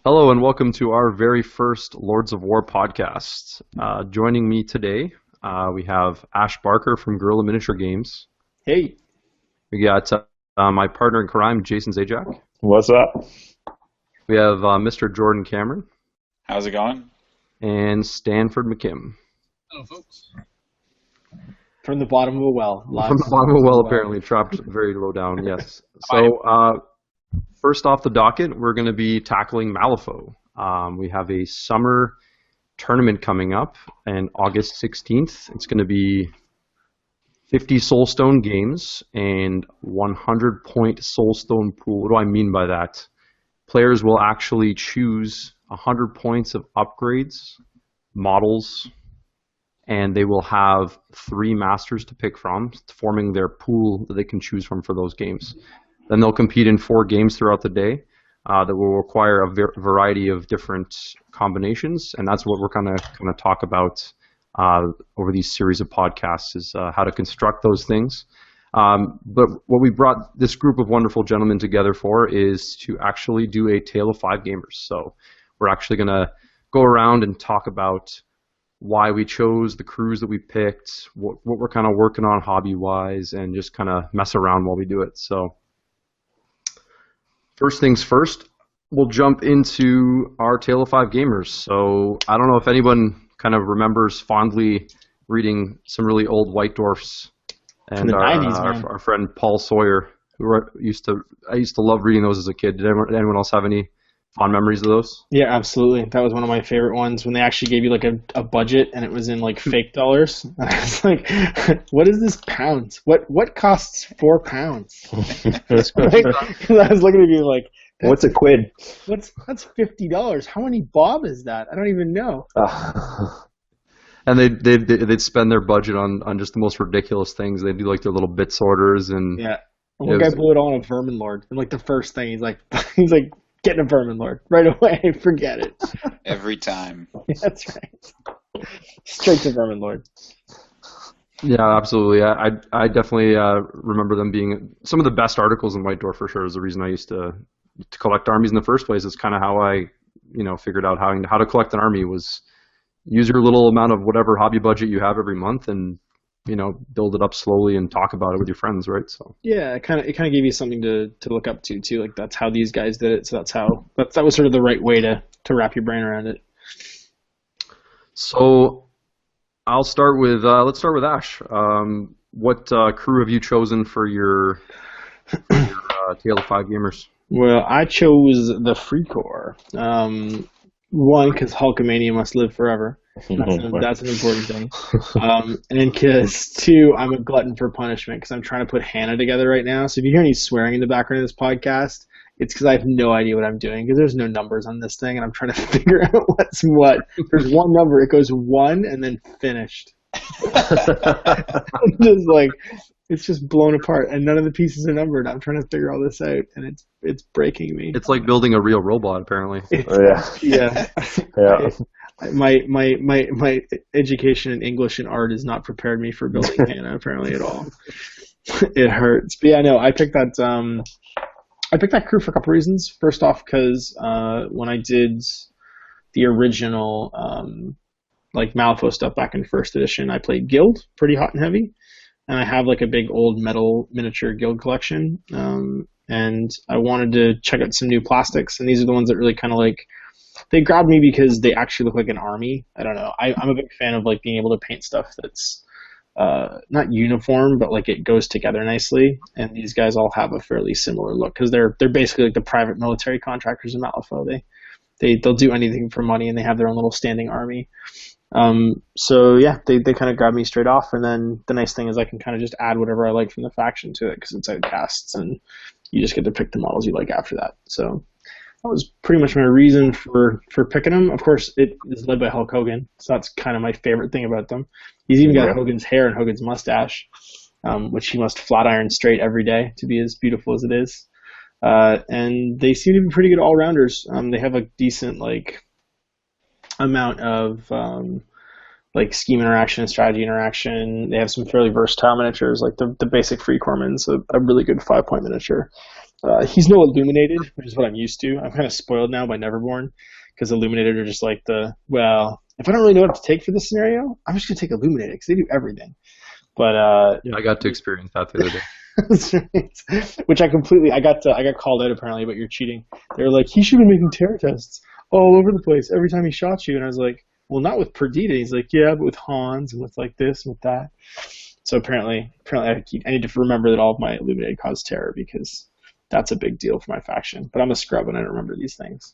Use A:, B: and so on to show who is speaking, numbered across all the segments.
A: Hello and welcome to our very first Lords of War podcast. Joining me today, we have Ash Barker from Guerrilla Miniature Games.
B: Hey.
A: We got my partner in crime, Jason Zajac.
C: What's up?
A: We have Mr. Jordan Cameron.
D: How's it going?
A: And Stanford McKim.
E: Hello, folks.
B: From the bottom of a well.
A: From the bottom of a well, apparently, trapped very low down, yes. So, first off the docket, we're going to be tackling Malifaux. We have a summer tournament coming up on August 16th. It's going to be 50 Soulstone games and 100-point Soulstone pool. What do I mean by that? Players will actually choose 100 points of upgrades, models, and they will have 3 masters to pick from, forming their pool that they can choose from for those games. Then they'll compete in 4 games throughout the day that will require a variety of different combinations, and that's what we're going to talk about over these series of podcasts is how to construct those things. But what we brought this group of wonderful gentlemen together for is to actually do a Tale of 5 Gamers. So we're actually going to go around and talk about why we chose the crews that we picked, what we're kind of working on hobby-wise, and just kind of mess around while we do it. So first things first, we'll jump into our Tale of 5 Gamers. So I don't know if anyone kind of remembers fondly reading some really old White Dwarfs and our friend Paul Sawyer, who I used to love reading those as a kid. Did anyone else have any fond memories of those?
B: Yeah, absolutely. That was one of my favorite ones when they actually gave you like a budget and it was in like fake dollars. I was like, what is this pounds? What costs 4 pounds? Because I was looking at you like,
C: what's a quid?
B: That's $50. How many bob is that? I don't even know.
A: And they'd spend their budget on just the most ridiculous things. They'd do like their little bits orders and
B: yeah. One guy blew it all on a Vermin Lord. And like the first thing he's like getting a Vermin Lord right away. Forget it.
D: Every time.
B: That's right. Straight to Vermin Lord.
A: Yeah, absolutely. I definitely remember them being some of the best articles in White Dwarf for sure. Is the reason I used to collect armies in the first place. It's kind of how I figured out how to collect an army was use your little amount of whatever hobby budget you have every month and build it up slowly and talk about it with your friends, right? So
B: yeah, it kind of gave you something to look up to too. Like that's how these guys did it. So that was sort of the right way to wrap your brain around it.
A: So I'll start with let's start with Ash. What crew have you chosen for your Tale of 5 Gamers?
B: Well, I chose the Free Corps. One, because Hulkamania must live forever. That's an important thing. And because 2, I'm a glutton for punishment because I'm trying to put Hannah together right now. So if you hear any swearing in the background of this podcast, it's because I have no idea what I'm doing because there's no numbers on this thing and I'm trying to figure out what's what. There's one number. It goes 1 and then finished. Just like it's just blown apart and none of the pieces are numbered. I'm trying to figure all this out and it's breaking me.
A: It's like building a real robot, apparently.
B: Yeah. My education in English and art has not prepared me for building Hannah apparently at all. It hurts. But yeah, no, I picked that crew for a couple reasons. First off, because when I did the original Malifaux stuff back in first edition, I played Guild pretty hot and heavy. And I have like a big old metal miniature Guild collection. And I wanted to check out some new plastics. And these are the ones that really kind of they grabbed me because they actually look like an army. I don't know. I'm a big fan of being able to paint stuff that's not uniform, but it goes together nicely. And these guys all have a fairly similar look because they're basically like the private military contractors in Malifaux. They'll do anything for money and they have their own little standing army. So yeah, they kind of grabbed me straight off. And then the nice thing is I can kind of just add whatever I like from the faction to it because it's Outcasts and you just get to pick the models you like after that. So that was pretty much my reason for picking them. Of course, it is led by Hulk Hogan, so that's kind of my favorite thing about them. He's even got Hogan's hair and Hogan's mustache, which he must flat iron straight every day to be as beautiful as it is. And they seem to be pretty good all-rounders. They have a decent amount of scheme interaction and strategy interaction. They have some fairly versatile miniatures, like the basic Free Corpsman's a really good 5-point miniature. He's no illuminated, which is what I'm used to. I'm kind of spoiled now by Neverborn, because illuminated are just like if I don't really know what to take for this scenario, I'm just gonna take illuminated because they do everything. But
A: Yeah, I got to experience that the other day.
B: that's right. Which I got called out apparently about your cheating. They were like, he should be making terror tests all over the place every time he shot you, and I was like, well, not with Perdita. He's like, yeah, but with Hans and with like this and with that. So apparently I need to remember that all of my illuminated cause terror, because that's a big deal for my faction. But I'm a scrub and I don't remember these things.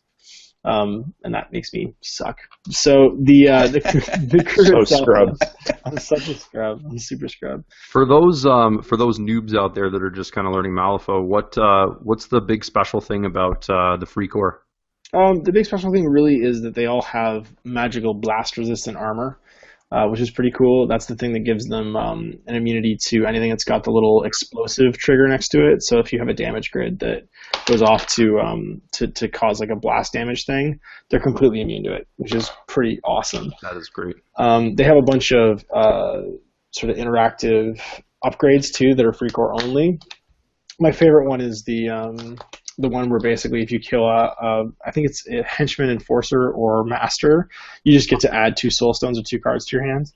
B: And that makes me suck. So the crew
C: So
B: itself,
C: scrub.
B: I'm such a scrub. I'm super scrub.
A: For those noobs out there that are just kind of learning Malifaux, what's the big special thing about the free core?
B: The big special thing really is that they all have magical blast resistant armor, which is pretty cool. That's the thing that gives them an immunity to anything that's got the little explosive trigger next to it. So if you have a damage grid that goes off to cause like a blast damage thing, they're completely immune to it, which is pretty awesome.
A: That is great.
B: They have a bunch of sort of interactive upgrades too that are free core only. My favorite one is the one where basically if you kill I think it's a henchman, enforcer, or master, you just get to add 2 soul stones or 2 cards to your hands,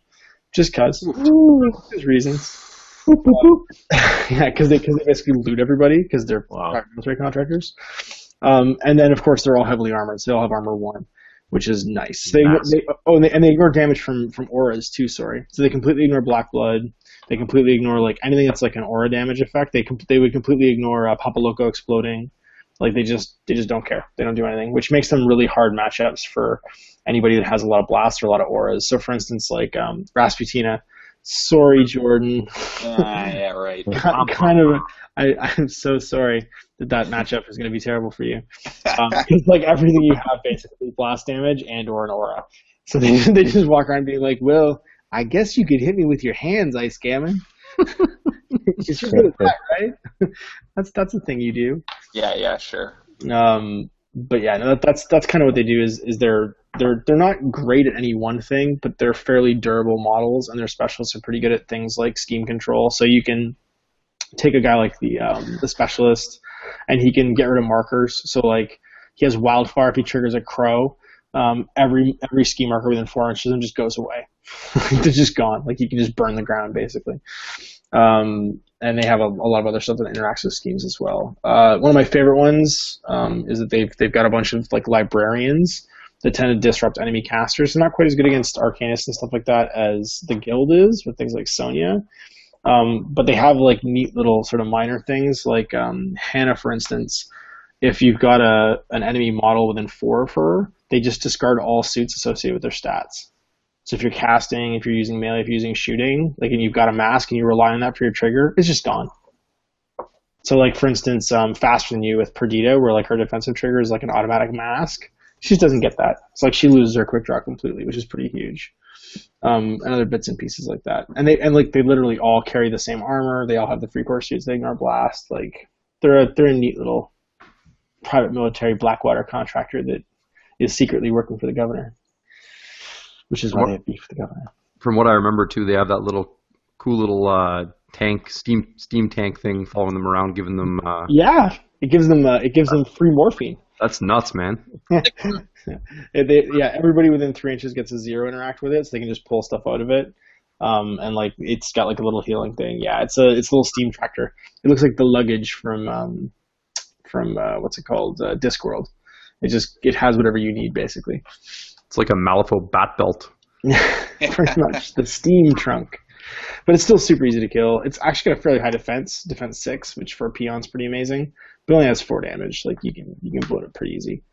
B: just cause. There's reasons. Yeah, because they basically loot everybody because they're military contractors. And then of course they're all heavily armored, so they all have armor 1, which is nice. They ignore damage from auras too. Sorry, so they completely ignore black blood. They completely ignore like anything that's like an aura damage effect. They would completely ignore Papa Loco exploding. Like they just don't care. They don't do anything, which makes them really hard matchups for anybody that has a lot of blasts or a lot of auras. So for instance, like Rasputina. Sorry, Jordan.
D: Yeah, right.
B: I'm so sorry that matchup is going to be terrible for you. Because like everything you have basically blast damage and or an aura. So they just walk around being like, well, I guess you could hit me with your hands, Ice Gammon. You're good at that, right? That's the thing you do.
D: Yeah, sure.
B: But yeah, no, that's kind of what they do. Is they're not great at any one thing, but they're fairly durable models, and their specialists are pretty good at things like scheme control. So you can take a guy like the specialist, and he can get rid of markers. So like he has wildfire if he triggers a crow. Every ski marker within 4 inches of him just goes away. They're just gone. Like you can just burn the ground basically. And they have a lot of other stuff that interacts with schemes as well. One of my favorite ones is that they've got a bunch of like librarians that tend to disrupt enemy casters. They're not quite as good against Arcanists and stuff like that as the guild is with things like Sonya. But they have like neat little sort of minor things like Hannah, for instance. If you've got an enemy model within 4 of her, they just discard all suits associated with their stats. So if you're casting, if you're using melee, if you're using shooting, like and you've got a mask and you rely on that for your trigger, it's just gone. So like for instance, Faster Than You with Perdita, where like her defensive trigger is like an automatic mask, she just doesn't get that. It's like she loses her quick draw completely, which is pretty huge. And other bits and pieces like that. And they literally all carry the same armor. They all have the free core suits. They ignore blast. Like they're a neat little private military Blackwater contractor that is secretly working for the governor. Which is why they have beef with the governor.
A: From what I remember too, they have that cool little tank, steam tank thing following them around, giving them.
B: Yeah, it gives them free morphine.
A: That's nuts, man.
B: Everybody within 3 inches gets a 0 interact with it, so they can just pull stuff out of it. And like it's got like a little healing thing. Yeah, it's a little steam tractor. It looks like the luggage from what's it called, Discworld. It has whatever you need basically.
A: It's like a Malifaux bat belt.
B: Pretty much the steam trunk, but it's still super easy to kill. It's actually got a fairly high defense 6, which for a peon's pretty amazing. But it only has 4 damage. Like you can blow it up pretty easy.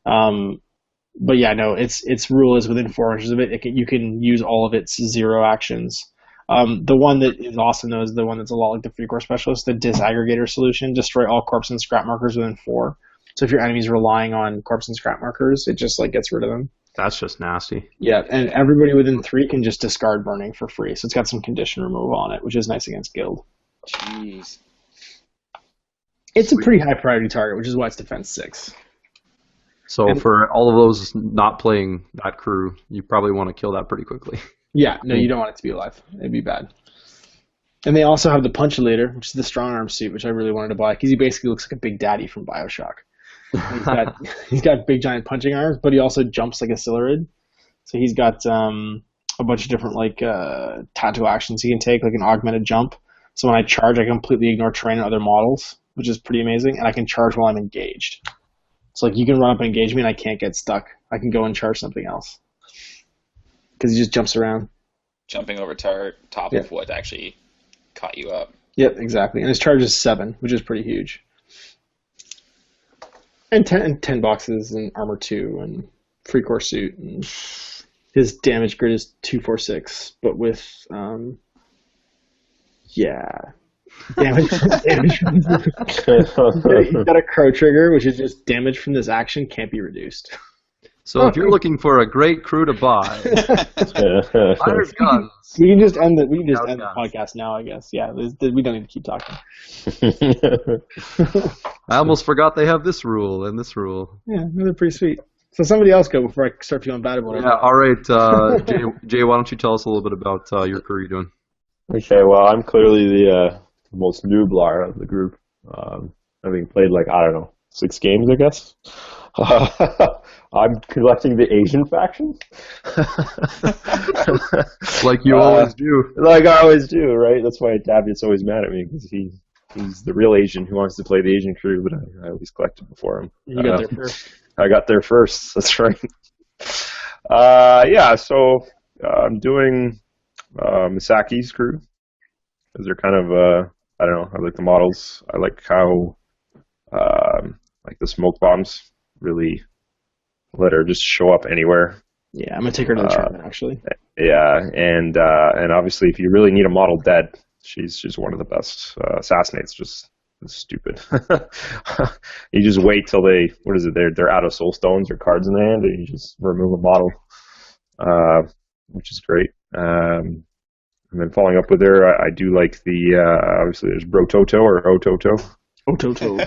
B: But yeah, no, its rule is within 4 inches of it. You can use all of its 0 actions. The one that is awesome though is the one that's a lot like the free core specialist, the disaggregator solution. Destroy all corpse and scrap markers within 4. So if your enemy's relying on corpse and scrap markers, it just like gets rid of them.
A: That's just nasty.
B: Yeah, and everybody within 3 can just discard burning for free. So it's got some condition removal on it, which is nice against guild.
D: Jeez.
B: It's a pretty high priority target, which is why it's defense 6.
A: So for all of those not playing that crew, you probably want to kill that pretty quickly.
B: Yeah, no, you don't want it to be alive. It'd be bad. And they also have the Punchulator, which is the strong arm suit, which I really wanted to buy because he basically looks like a Big Daddy from Bioshock. He's got big giant punching arms, but he also jumps like a Silurid. So he's got a bunch of different tattoo actions he can take, like an augmented jump. So when I charge, I completely ignore terrain and other models, which is pretty amazing, and I can charge while I'm engaged. So like you can run up and engage me, and I can't get stuck. I can go and charge something else because he just jumps around.
D: Jumping over top of what actually caught you up.
B: Yep, exactly. And his charge is 7, which is pretty huge. And 10 boxes and armor 2 and free core suit. And his damage grid is 246, but with damage. He's got a crow trigger, which is just damage from this action can't be reduced.
A: So if you're looking for a great crew to buy, fire guns.
B: We can just end the podcast now, I guess. Yeah, we don't need to keep talking.
A: I almost forgot they have this rule and this rule.
B: Yeah, they're pretty sweet. So somebody else go before I start feeling bad about it.
A: Yeah, all right. Jay, why don't you tell us a little bit about your crew you're doing?
C: Okay, well, I'm clearly the most noobler of the group. Having played 6 games, I guess. I'm collecting the Asian faction.
A: Like you always do.
C: Like I always do, right? That's why Davitt's always mad at me, because he's the real Asian who wants to play the Asian crew, but I always collected before him.
B: You got there first.
C: I got there first, that's right. So I'm doing Misaki's crew, because they're kind of, I don't know, I like the models. I like how the smoke bombs really let her just show up anywhere.
B: Yeah, I'm gonna take her to the tournament actually.
C: Yeah, and obviously, if you really need a model dead, she's one of the best. Assassinate's just stupid. You just wait till they're out of soul stones or cards in their hand, and you just remove a model, which is great. And then following up with her, I do like obviously there's Bro Toto or Ototo.
B: Ototo.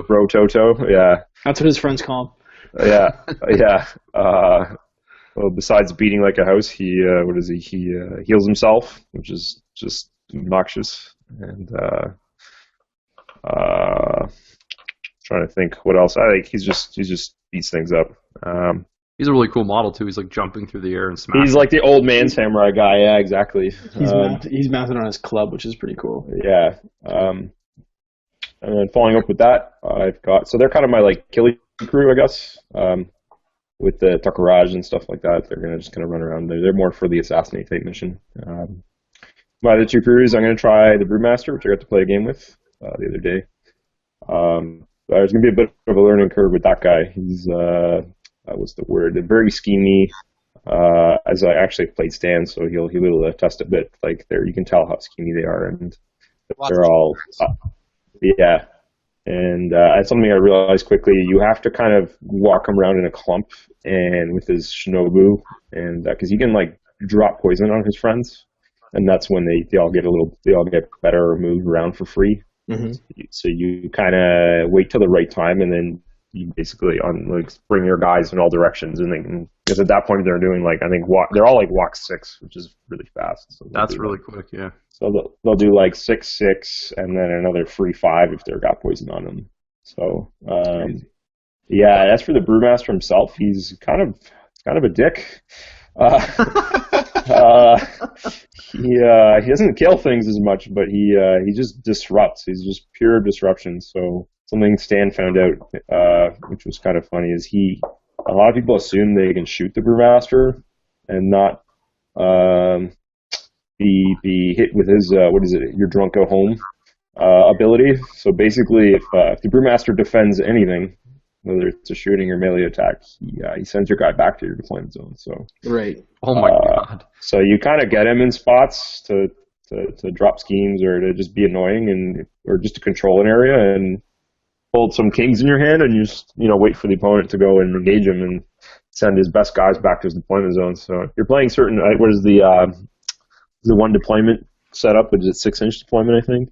C: Bro Toto, yeah.
B: That's what his friends call him.
C: Yeah. Well, besides beating like a house, he heals himself, which is just obnoxious. And trying to think what else. I think he just beats things up.
A: He's a really cool model too. He's like jumping through the air and smashing.
C: He's like the old man samurai guy. Yeah, exactly.
B: He's mounted on his club, which is pretty cool.
C: Yeah. And then following up with that, I've got, so they're kind of my killing crew, I guess, with the Takuraj and stuff like that. They're just gonna run around. They're more for the assassinate type mission. My other 2 crews, I'm gonna try the Brewmaster, which I got to play a game with the other day. There's gonna be a bit of a learning curve with that guy. He's what's the word? Very schemy. As I actually played Stan, so he'll test a bit. You can tell how schemy they are, and they're all. Yeah, and that's something I realized quickly. You have to kind of walk him around in a clump, and with his Shinobu, and because he can drop poison on his friends, and that's when they all get better or move around for free. Mm-hmm. So you kind of wait till the right time, and then you basically bring your guys in all directions, and then because at that point they're doing they're all walk 6, which is really fast. So
A: that's really quick, yeah.
C: So they'll do 6/6 and then another free 5 if they're got poison on them. So yeah, as for the Brewmaster himself, he's kind of a dick. He doesn't kill things as much, but he just disrupts. He's just pure disruption. So something Stan found out, which was kind of funny, is a lot of people assume they can shoot the Brewmaster and not be hit with his your drunk go home ability. So basically, if the Brewmaster defends anything, whether it's a shooting or melee attack, he sends your guy back to your deployment zone. So
B: right.
A: Oh my god.
C: So you kind of get him in spots to drop schemes or to just be annoying or just to control an area and hold some kings in your hand, and you just wait for the opponent to go and engage him and send his best guys back to his deployment zone. So if you're playing certain, what is the one deployment setup? Is it 6-inch deployment? I think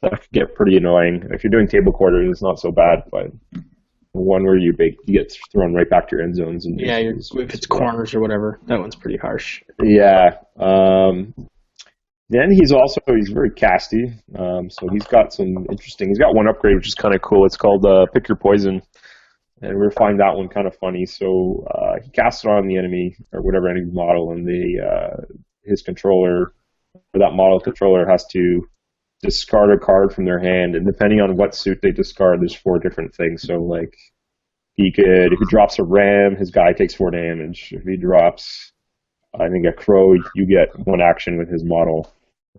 C: that could get pretty annoying. If you're doing table quarters, it's not so bad, but one where you get thrown right back to your end zones. And
B: if it's corners or whatever, that one's pretty harsh.
C: Yeah. then he's very casty. So he's got some interesting. He's got one upgrade which is kind of cool. It's called Pick Your Poison, and we find that one kind of funny. So he casts it on the enemy or whatever enemy model, and his controller, or that model's controller, has to discard a card from their hand, and depending on what suit they discard, there's 4 different things. So like if he drops a ram, his guy takes 4 damage. If he drops, I think, a crow, you get 1 action with his model.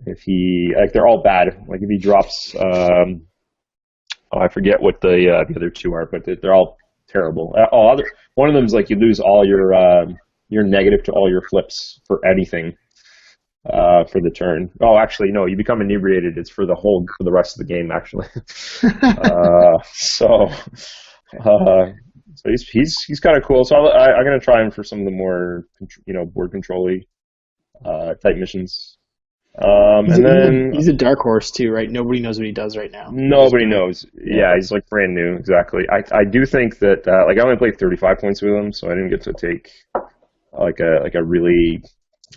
C: If he, like, they're all bad. Like if he drops, I forget what the other 2 are, but they're all terrible. One of them is like you lose all your negative to all your flips for anything. For the turn. Oh, actually, no. You become inebriated. It's for the rest of the game, actually. So he's kind of cool. So I'm gonna try him for some of the more board control-y type missions.
B: He's a dark horse too, right? Nobody knows what he does right now.
C: Nobody knows. Yeah, he's like brand new. Exactly. I do think that I only played 35 points with him, so I didn't get to take like a really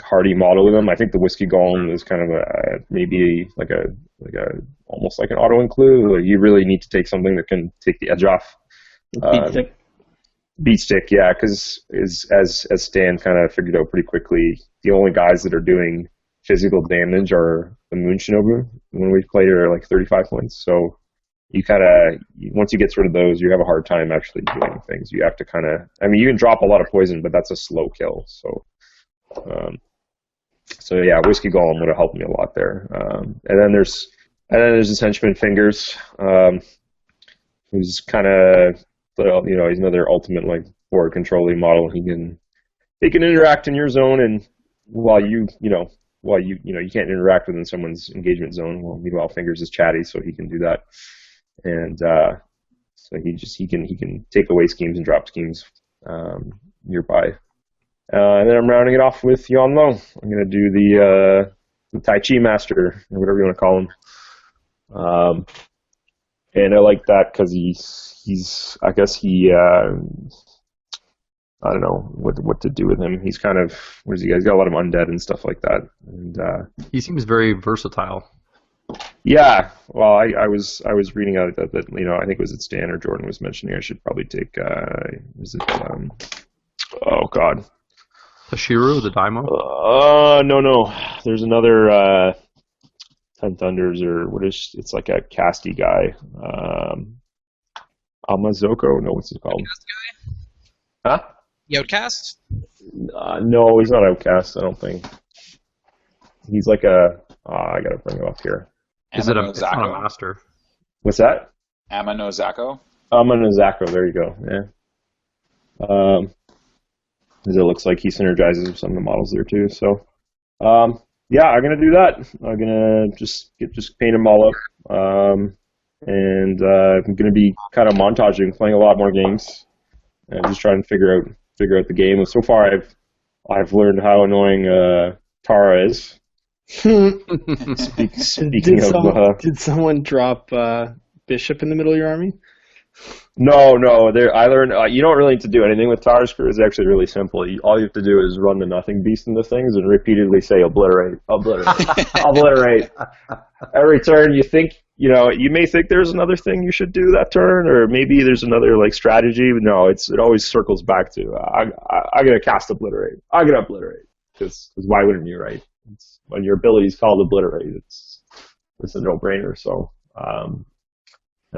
C: hardy model with him. I think the Whiskey Golem is kind of maybe like a almost like an auto include. Like you really need to take something that can take the edge off. Beat stick, yeah, because as Stan kind of figured out pretty quickly, the only guys that are doing physical damage are the Moon Shinobu when we played are like 35 points. So you kind of, once you get rid of those, you have a hard time actually doing things. You have to kind of, I mean, you can drop a lot of poison, but that's a slow kill. So yeah, Whiskey Golem would have helped me a lot there. And then there's this henchman Fingers, who's kind of, he's another ultimate like board controlling model. He can interact in your zone, and while you can't interact within someone's engagement zone. Well, meanwhile, Fingers is chatty, so he can do that, and so he can take away schemes and drop schemes nearby. And then I'm rounding it off with Yan Lo. I'm going to do the Tai Chi Master, or whatever you want to call him. And I like that because he's I guess I don't know what to do with him. He's kind of, what is he? He's got a lot of undead and stuff like that. And
A: he seems very versatile.
C: Yeah. Well, I was reading out that I think it was Stan or Jordan was mentioning I should probably take oh god.
A: Tashiru, the Daimo?
C: No. There's another 10 Thunders, or it's like a casty guy. Amazoko? No, what's it called? Huh?
D: The Outcast?
C: No, he's not Outcast, I don't think. He's like I gotta bring it up here.
A: Is it a master?
C: What's that?
D: Amanozako?
C: Amanozako, there you go, yeah. Because it looks like he synergizes with some of the models there too. So, yeah, I'm gonna do that. I'm gonna just paint them all up, and I'm gonna be kind of montaging, playing a lot more games, and just trying to figure out the game. And so far, I've learned how annoying Tara is. Speaking of,
B: did someone drop Bishop in the middle of your army?
C: No. I learned you don't really need to do anything with Tara's crew. It's actually really simple. All you have to do is run the Nothing Beast into things and repeatedly say obliterate. Obliterate. Every turn you may think there's another thing you should do that turn, or maybe there's another like strategy. But no, it always circles back to I'm gonna cast obliterate. I'm gonna obliterate because why wouldn't you, right? When your ability is called obliterate, it's a no-brainer. So.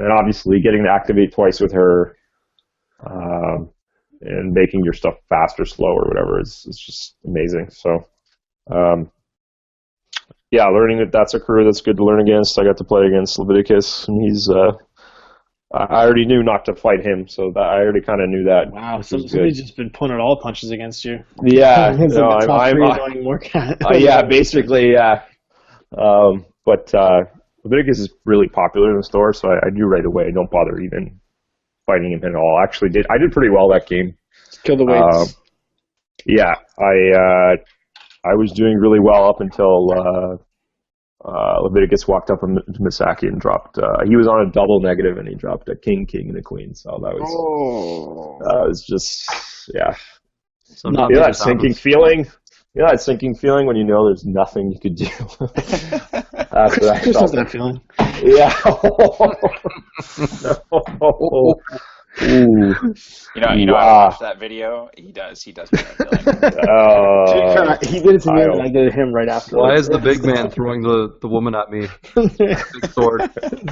C: And obviously getting to activate twice with her and making your stuff fast or slow or whatever is just amazing. So, yeah, learning that's a crew that's good to learn against. I got to play against Leviticus, and he's I already knew not to fight him, so I already kind of knew that.
B: Wow, somebody's just been pulling all punches against you.
C: Yeah, yeah, basically, yeah. But Leviticus is really popular in the store, so I knew right away. Don't bother even fighting him at all. Actually, I did pretty well that game.
B: Kill the weights.
C: Yeah, I was doing really well up until Leviticus walked up to Misaki and dropped. He was on a double negative, and he dropped a king, and a queen. So that was just yeah.
A: So
C: that sinking feeling. You know that sinking feeling when you know there's nothing you could do. That's what I
B: Chris
C: felt.
B: has that feeling.
C: Yeah. No. Ooh.
D: You know, I watched that video. He does feel that feeling.
B: He did it to me, and I did it to him right after.
A: Why is the big man throwing the woman at me? Big sword.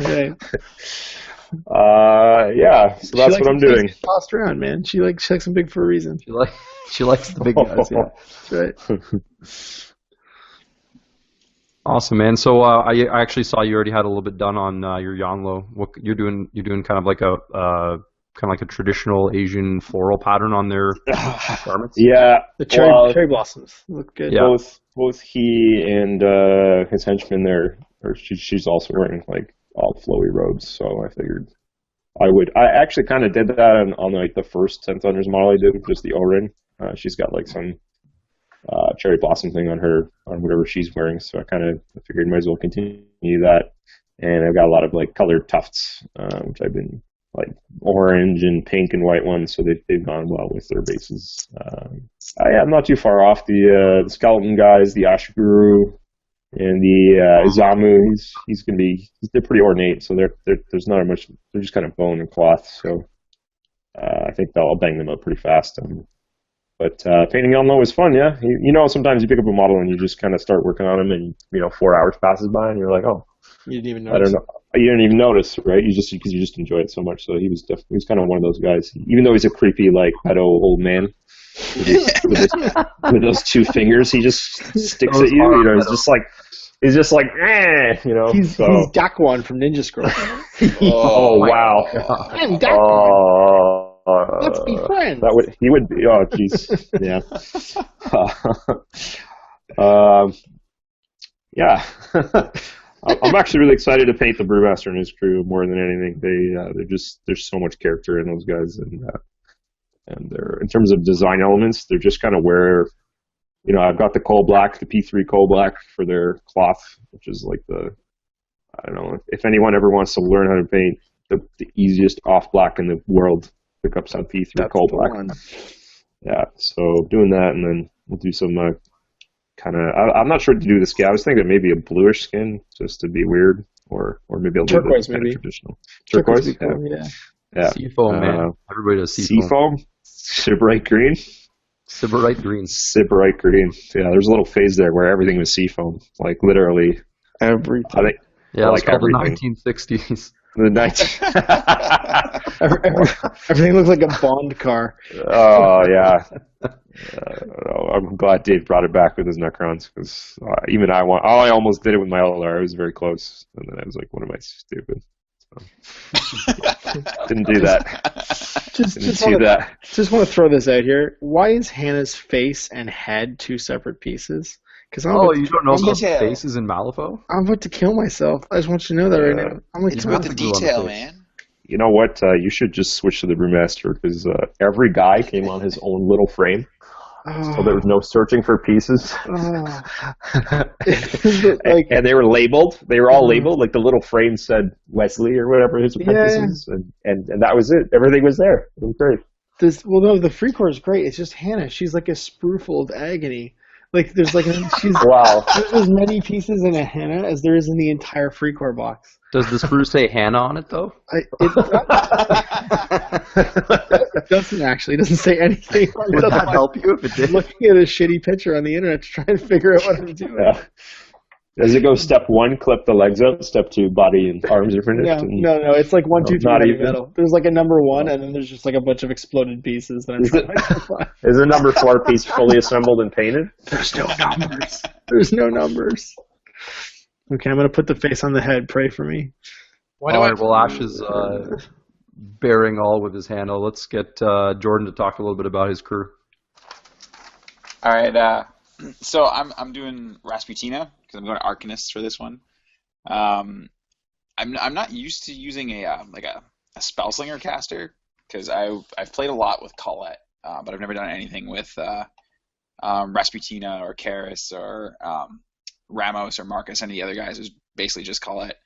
B: Right.
C: Yeah. So that's what I'm doing.
B: Tossed around, man. She likes them big for a reason.
A: She likes the big guys. Yeah.
B: That's right.
A: Awesome, man. So I actually saw you already had a little bit done on your Yonlo. What you're doing? You're doing kind of like a traditional Asian floral pattern on their garments.
C: Yeah.
B: The cherry blossoms look good.
A: Yeah.
C: Both he and his henchman there, she's also wearing like all flowy robes. So I figured I actually kind of did that on like the first 10 Thunders model I did, just the O-ring. She's got like some cherry blossom thing on whatever she's wearing. So I figured might as well continue that. And I've got a lot of like colored tufts, which I've been like orange and pink and white ones, so they've gone well with their bases. I'm not too far off. The skeleton guys, the Ashiguru and the Izamu, he's gonna be. They're pretty ornate, so there's not much. They're just kind of bone and cloth. So I think I'll bang them up pretty fast. But painting Elmo is fun, yeah. Sometimes you pick up a model and you just kind of start working on them, and 4 hours passes by, and you're like, oh,
B: you didn't even notice.
C: I don't know. You didn't even notice, right? Because you just enjoy it so much. So he was kind of one of those guys. Even though he's a creepy, like pedo old man with those two fingers, he just sticks at you. He's just like,
B: He's Daquan from Ninja Scroll.
C: Oh wow!
B: I'm Daquan. Let's be friends.
C: He would be. Oh jeez, yeah. Yeah. I'm actually really excited to paint the Brewmaster and his crew more than anything. There's so much character in those guys, and they're, in terms of design elements, they're just kind of where, I've got the coal black, the P3 coal black for their cloth, which is like I don't know, if anyone ever wants to learn how to paint the easiest off black in the world, pick up some P3 coal black. Yeah, so doing that, and then we'll do some I'm not sure what to do with the skin. I was thinking maybe a bluish skin, just to be weird, or maybe a
B: turquoise,
C: little bit
B: maybe
C: traditional. Turquoise,
B: cool, yeah.
A: Seafoam, man. Everybody does seafoam.
C: Sybarite green.
A: Sybarite green.
C: Sybarite green. Yeah, there's a little phase there where everything was seafoam, like literally
B: everything.
C: I think,
A: yeah,
C: like
A: everything. The 1960s.
B: Everything looks like a Bond car.
C: Oh yeah. I'm glad Dave brought it back with his Necrons, because even I almost did it with my LR. I was very close, and then I was like, "What am I stupid?" So, didn't do that.
B: Just want to throw this out here. Why is Hannah's face and head two separate pieces?
A: You don't know about faces in Malifaux?
B: I'm about to kill myself. I just want you to know that right now. I'm like,
D: it's about the detail, man.
C: You know what? You should just switch to the Brewmaster, because every guy came on his own little frame, so there was no searching for pieces. And they were labeled. They were all labeled. Like the little frame said Wesley or whatever his apprentice is, and that was it. Everything was there. It was great.
B: The free core is great. It's just Hannah. She's like a sprue of agony. Like there's
C: wow.
B: There's as many pieces in a Hannah as there is in the entire free core box.
A: Does the sprue say Hannah on it though?
B: It doesn't actually. It doesn't say anything.
A: Would that help you if it did?
B: Looking at a shitty picture on the internet to try and figure out what I'm doing.
C: Yeah. Does it go step 1, clip the legs out, step 2, body and arms are finished?
B: No. It's like 1, 2, 3, heavy metal. There's like a number 1, and then there's just like a bunch of exploded pieces that I'm trying to identify.
C: Is the number 4 piece fully assembled and painted?
B: There's no numbers. There's no numbers. Okay, I'm going to put the face on the head. Pray for me.
A: All right, well, Ash is bearing all with his handle. Let's get Jordan to talk a little bit about his crew.
D: All right, so I'm doing Rasputina, because I'm going to Arcanist for this one. I'm not used to using a Spellslinger caster, because I've played a lot with Colette, but I've never done anything with Rasputina or Karis or Ramos or Marcus, any of the other guys. It was basically just Colette.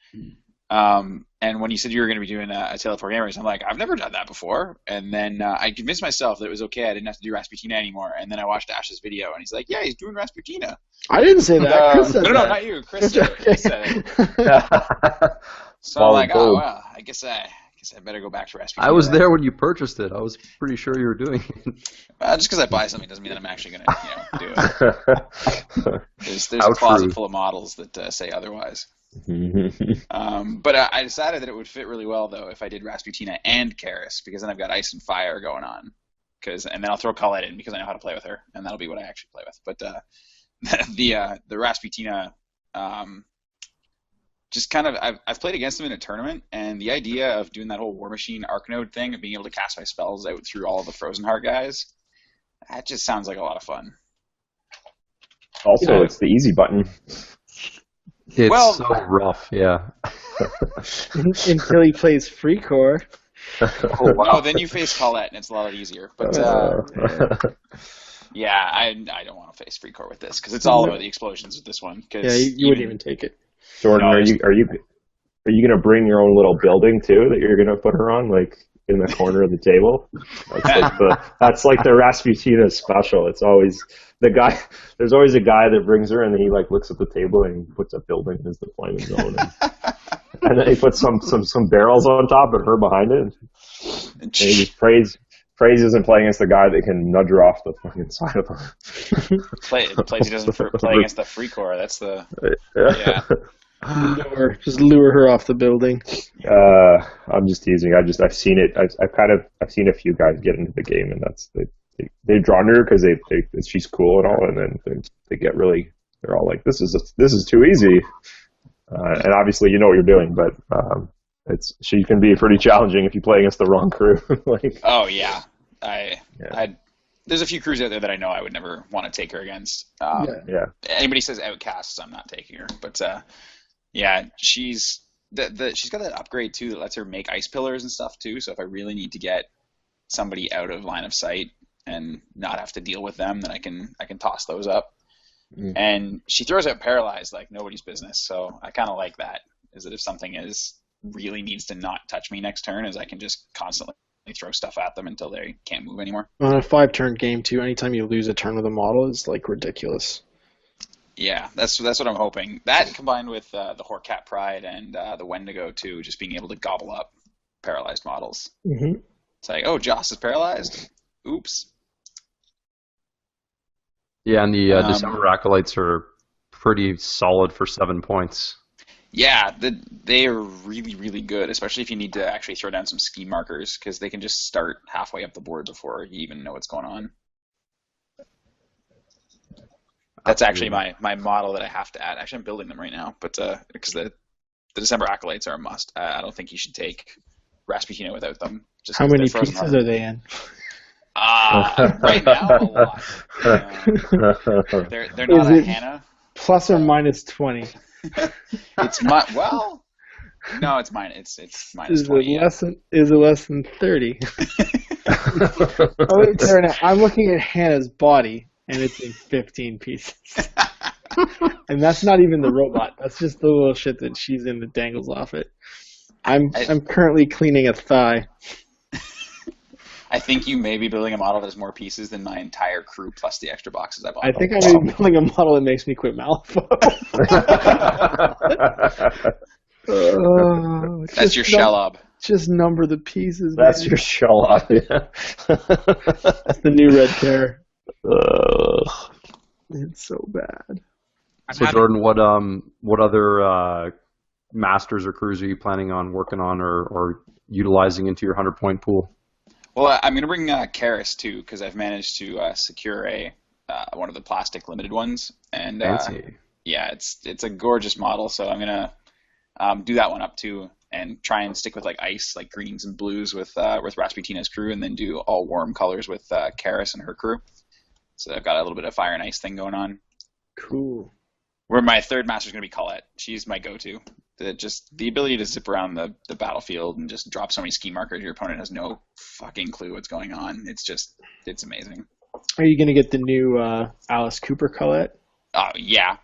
D: And when you said you were going to be doing a Tale of Four Gamers, I'm like, I've never done that before. And then I convinced myself that it was okay. I didn't have to do Rasputina anymore. And then I watched Ash's video, and he's like, yeah, he's doing Rasputina.
B: I didn't say that. Chris said
D: no,
B: that.
D: not you. Chris said it. He said it. So I'm like, oh, well, I guess I better go back to Rasputina.
A: I was there when you purchased it. I was pretty sure you were doing it.
D: Just because I buy something doesn't mean that I'm actually going to do it. There's a closet full of models that say otherwise. But I decided that it would fit really well, though, if I did Rasputina and Karis, because then I've got Ice and Fire going on. And then I'll throw Colette in because I know how to play with her, and that'll be what I actually play with. But the Rasputina, just kind of, I've played against him in a tournament, and the idea of doing that whole War Machine Arcanode thing, of being able to cast my spells out through all of the Frozen Heart guys, that just sounds like a lot of fun.
C: Also, it's the easy button.
A: It's so rough, yeah.
B: Until he plays Free Core.
A: Oh, wow.
D: No, then you face Colette, and it's a lot easier. But yeah, I don't want to face Free Core with this, because it's all about the explosions with this one.
B: Yeah, you wouldn't even take it.
C: Jordan, are you going to bring your own little building too that you're going to put her on, like in the corner of the table? That's like the Rasputina special. It's always the guy. There's always a guy that brings her, and then he like looks at the table and he puts a building as the flaming zone, and then he puts some barrels on top and her behind it. And he just prays isn't playing against the guy that can nudge her off the fucking side of her.
D: Plays he doesn't play against the Free Core. That's the yeah.
B: Just lure her off the building.
C: I'm just teasing. I've seen it. I've seen a few guys get into the game, and that's they've drawn her because she's cool and all, and then they get really, they're all like, this is too easy, and obviously you know what you're doing, but she can be pretty challenging if you play against the wrong crew.
D: Oh yeah, there's a few crews out there that I know I would never want to take her against. Anybody says Outcasts, I'm not taking her, but. Yeah, she's got that upgrade too that lets her make ice pillars and stuff too. So if I really need to get somebody out of line of sight and not have to deal with them, then I can toss those up. And she throws out paralyzed like nobody's business. So I kind of like that. Is that if something really needs to not touch me next turn, is I can just constantly throw stuff at them until they can't move anymore.
B: On a 5-turn game too, anytime you lose a turn with a model is like ridiculous.
D: Yeah, that's what I'm hoping. That combined with the Horkat Pride and the Wendigo too, just being able to gobble up paralyzed models.
B: Mm-hmm.
D: It's like, oh, Joss is paralyzed. Oops.
A: Yeah, and the December Acolytes are pretty solid for 7 points.
D: Yeah, they are really, really good, especially if you need to actually throw down some scheme markers, because they can just start halfway up the board before you even know what's going on. That's actually my model that I have to add. Actually, I'm building them right now, but because the December Acolytes are a must. I don't think you should take Rasputina without them. Just
B: how many pieces are they in?
D: Right now, a lot. They're not a Hannah.
B: Plus or minus 20?
D: It's well. No, it's mine. It's minus 20.
B: Is it less than 30? I'm looking at Hannah's body. And it's in 15 pieces. And that's not even the robot. That's just the little shit that she's in that dangles off it. I'm currently cleaning a thigh.
D: I think you may be building a model that has more pieces than my entire crew plus the extra boxes I bought.
B: I think I may be building a model that makes me quit Malifaux.
D: That's your shell-ob.
B: Just number the pieces.
C: That's your shell-ob, yeah.
B: That's the new red terror. It's so bad.
A: So Jordan, what other masters or crews are you planning on working on or utilizing into your 100-point pool?
D: Well, I'm going to bring Karis too, because I've managed to secure one of the plastic limited ones, and yeah, it's a gorgeous model. So I'm going to do that one up too, and try and stick with like ice, like greens and blues with Rasputina's crew, and then do all warm colors with Karis and her crew. So I've got a little bit of fire and ice thing going on.
B: Cool.
D: Where my third master is going to be Colette. She's my go-to. The ability to zip around the battlefield and just drop so many ski markers your opponent has no fucking clue what's going on. It's amazing.
B: Are you going to get the new Alice Cooper Colette?
D: Yeah.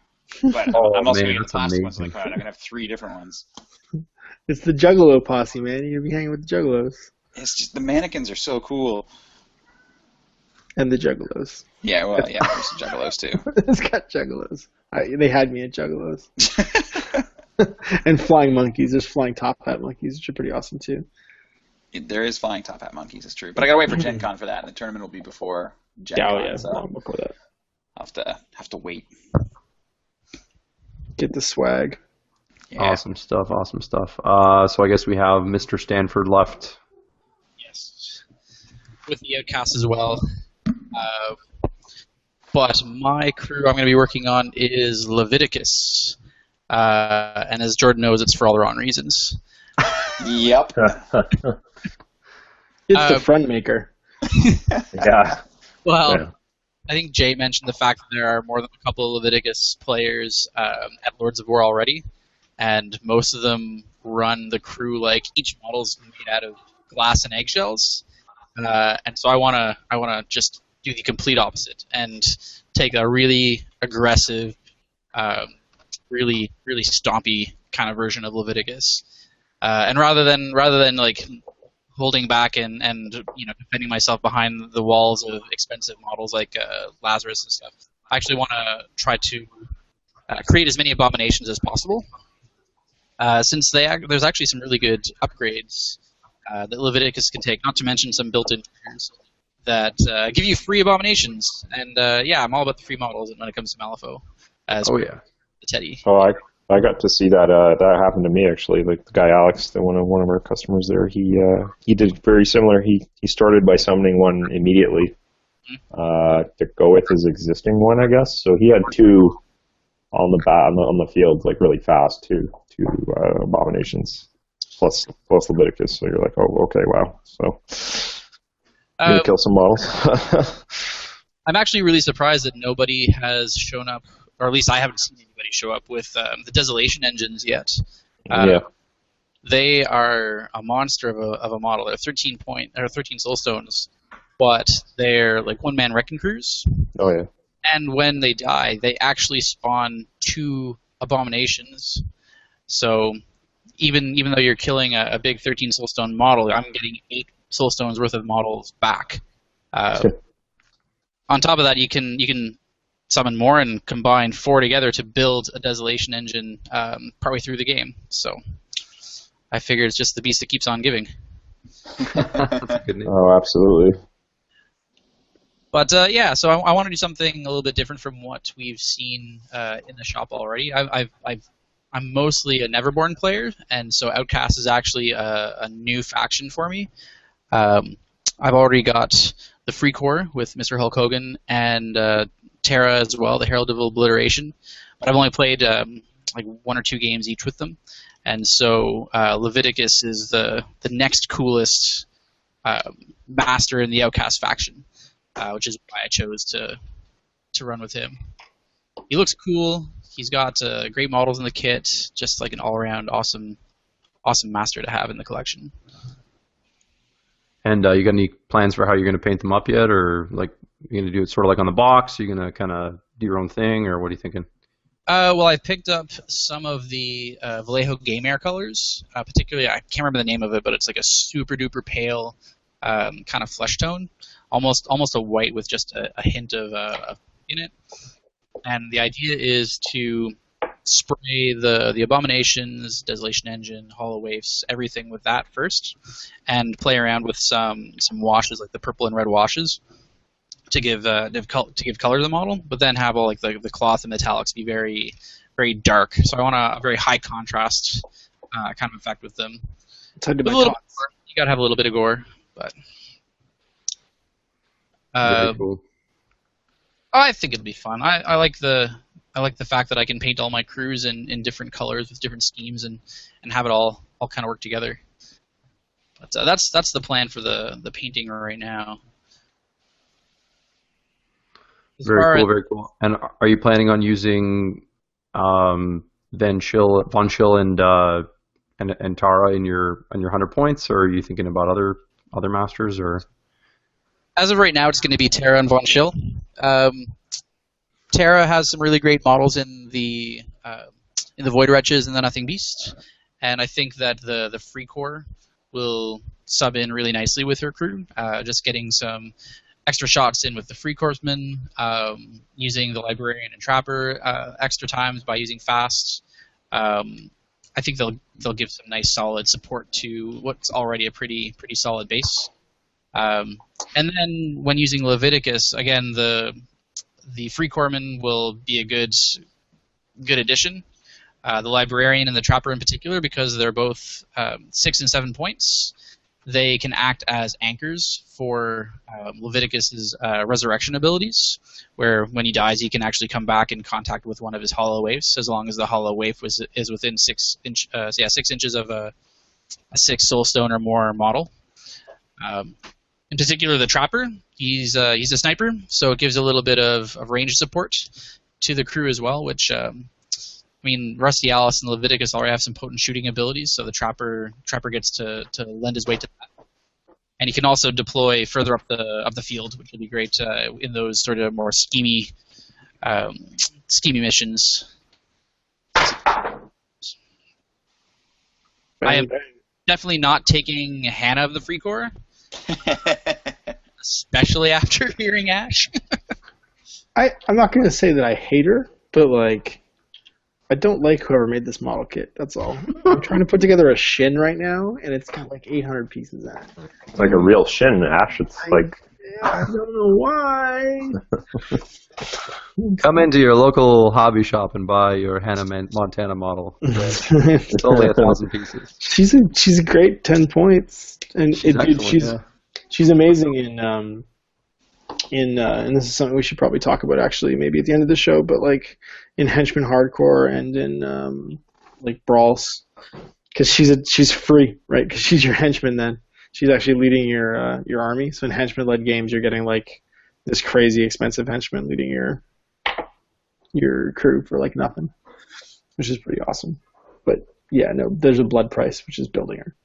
D: But
A: Oh,
D: I'm also
A: man,
D: gonna get
A: that's
D: the plastic ones.
A: amazing.
D: Like, I'm gonna have 3 different ones.
B: It's the Juggalo posse, man. You're gonna be hanging with the Juggalos
D: It's just the mannequins are so cool.
B: and the Juggalos.
D: Yeah, well, yeah, there's Juggalos too.
B: It's got Juggalos. They had me at Juggalos. And flying monkeys. There's flying top hat monkeys, which are pretty awesome too.
D: There is flying top hat monkeys, it's true. But I gotta wait for Gen Con for that, and the tournament will be before Gen
B: Yeah,
D: Con, so
B: long before that.
D: I'll have to wait.
B: Get the swag.
D: Yeah.
A: Awesome stuff. Awesome stuff. So I guess we have Mr. Stanford left.
E: Yes. With the Outcast as well. But my crew I'm going to be working on is Leviticus. And as Jordan knows, it's for all the wrong reasons.
D: Yep.
B: It's the front maker.
C: Yeah.
E: Well,
C: Yeah.
E: I think Jay mentioned the fact that there are more than a couple of Leviticus players at Lords of War already, and most of them run the crew like each model's made out of glass and eggshells. And so I wanna just do the complete opposite and take a really aggressive, really stompy kind of version of Leviticus. And rather than like holding back and defending myself behind the walls of expensive models like Lazarus and stuff, I actually want to try to create as many abominations as possible. Since there's actually some really good upgrades that Leviticus can take, not to mention some built-in features that give you free abominations. And I'm all about the free models when it comes to Malifaux.
A: Oh yeah.
E: The Teddy.
C: Oh, I got to see that. That happened to me actually. Like the guy Alex, one of our customers there, he did very similar. He started by summoning one immediately to go with his existing one, I guess. So he had 2 on the field, like really fast, two abominations plus Leviticus. So you're like, oh, okay, wow. So you gonna kill some models.
E: I'm actually really surprised that nobody has shown up, or at least I haven't seen anybody show up with the Desolation engines yet.
C: Yeah.
E: They are a monster of a model. They're 13 soulstones, but they're like one-man wrecking crews.
C: Oh yeah.
E: And when they die, they actually spawn 2 abominations. So even though you're killing a big 13 soulstone model, I'm getting 8 soulstones worth of models back. On top of that, you can summon more and combine 4 together to build a Desolation engine partway through the game. So I figure it's just the beast that keeps on giving.
C: Oh, absolutely.
E: But so I want to do something a little bit different from what we've seen in the shop already. I'm mostly a Neverborn player, and so Outcast is actually a new faction for me. I've already got the Free Corps with Mr. Hulk Hogan and Terra as well, the Herald of Obliteration. But I've only played like 1 or 2 games each with them, and so Leviticus is the next coolest master in the Outcast faction. Which is why I chose to run with him. He looks cool. He's got great models in the kit. Just like an all-around awesome master to have in the collection.
A: And you got any plans for how you're going to paint them up yet, or like you're going to do it sort of like on the box? You're going to kind of do your own thing, or what are you thinking?
E: Well, I picked up some of the Vallejo Game Air colors. Particularly, I can't remember the name of it, but it's like a super duper pale kind of flesh tone. Almost a white with just a hint of in it. And the idea is to spray the abominations, Desolation Engine, Hollow Waifs, everything with that first, and play around with some washes like the purple and red washes to give color to the model. But then have all like the cloth and metallics be very very dark. So I want a very high contrast kind of effect with them. With a little, you gotta have a little bit of gore, but.
A: Very cool.
E: I think it'll be fun. I like the fact that I can paint all my crews in different colors with different schemes and have it all kind of work together. But that's the plan for the painting right now.
A: Very cool. And are you planning on using Von Schill and Tara in your 100 points, or are you thinking about other masters, or?
E: As of right now, it's going to be Terra and Von Schill. Terra has some really great models in the Void Wretches and the Nothing Beast, and I think that the Free Core will sub in really nicely with her crew. Just getting some extra shots in with the Free Corpsman, using the Librarian and Trapper extra times by using Fast. I think they'll give some nice solid support to what's already a pretty solid base. And then when using Leviticus, again the Free Corpsman will be a good addition. The Librarian and the Trapper in particular, because they're both 6 and 7 points. They can act as anchors for Leviticus's resurrection abilities, where when he dies, he can actually come back in contact with one of his hollow waifs, as long as the hollow waif is within 6 inches of a 6 soulstone or more model. In particular, the Trapper, he's a sniper, so it gives a little bit of range support to the crew as well, which Rusty Alice and Leviticus already have some potent shooting abilities, so the Trapper gets to lend his weight to that. And he can also deploy further up the field, which would be great in those sort of more schemy missions. I am definitely not taking Hannah of the Free Corps, especially after hearing Ash.
B: I'm not going to say that I hate her, but I don't like whoever made this model kit. That's all. I'm trying to put together a Shin right now, and it's got 800 pieces in it.
C: It's like a real Shin, Ash. It's
B: I don't know why.
A: Come into your local hobby shop and buy your Hannah Montana model. It's only 1,000 pieces.
B: She's a great 10 points, and she's amazing in and this is something we should probably talk about actually maybe at the end of the show, but in Henchman Hardcore and in Brawls, because she's free, right? Because she's your henchman. Then she's actually leading your army. So in henchman-led games, you're getting this crazy expensive henchman leading your crew for nothing, which is pretty awesome. But yeah, no, there's a blood price, which is building her.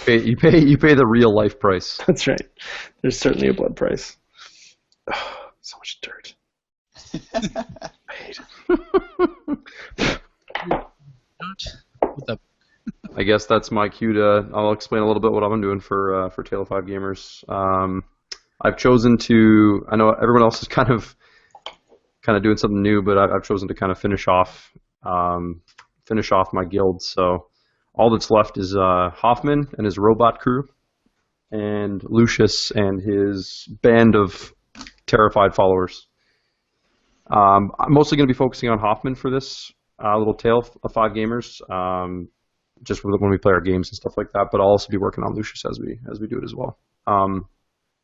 A: You pay the real life price.
B: That's right. There's certainly a blood price. Oh, so much dirt. I hate it.
A: I guess that's my cue to. I'll explain a little bit what I've been doing for Tale of Five Gamers. I've chosen to. I know everyone else is kind of doing something new, but I've chosen to kind of finish off my guild. So all that's left is Hoffman and his robot crew, and Lucius and his band of terrified followers. I'm mostly going to be focusing on Hoffman for this little Tale of Five Gamers, just when we play our games and stuff like that. But I'll also be working on Lucius as we do it as well.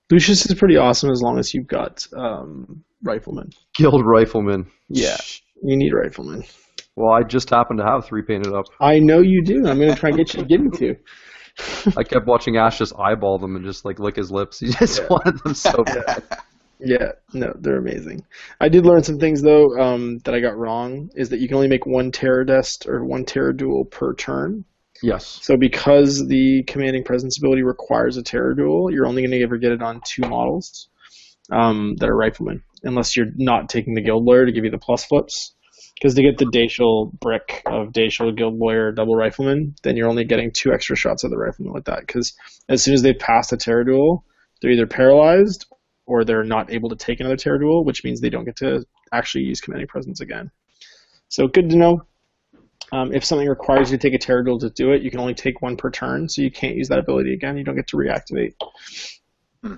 B: Lucius is pretty awesome as long as you've got Rifleman.
A: Guild Rifleman.
B: Yeah, you need Rifleman.
A: Well, I just happen to have 3 painted up.
B: I know you do. I'm going to try and get you to give me 2.
A: I kept watching Ash just eyeball them and just lick his lips. He just wanted them so bad.
B: Yeah, no, they're amazing. I did learn some things though that I got wrong. Is that you can only make 1 Terror Dest or 1 Terror Duel per turn.
A: Yes.
B: So because the Commanding Presence ability requires a Terror Duel, you're only going to ever get it on 2 models that are Riflemen, unless you're not taking the Guild Lawyer to give you the plus flips. Because to get the Dacial brick of Dacial Guild Lawyer double Rifleman, then you're only getting 2 extra shots of the Rifleman with that. Because as soon as they pass the Terror Duel, they're either paralyzed or they're not able to take another Terror Duel, which means they don't get to actually use Commanding Presence again. So good to know. If something requires you to take a Terror Duel to do it, you can only take 1 per turn, so you can't use that ability again. You don't get to reactivate.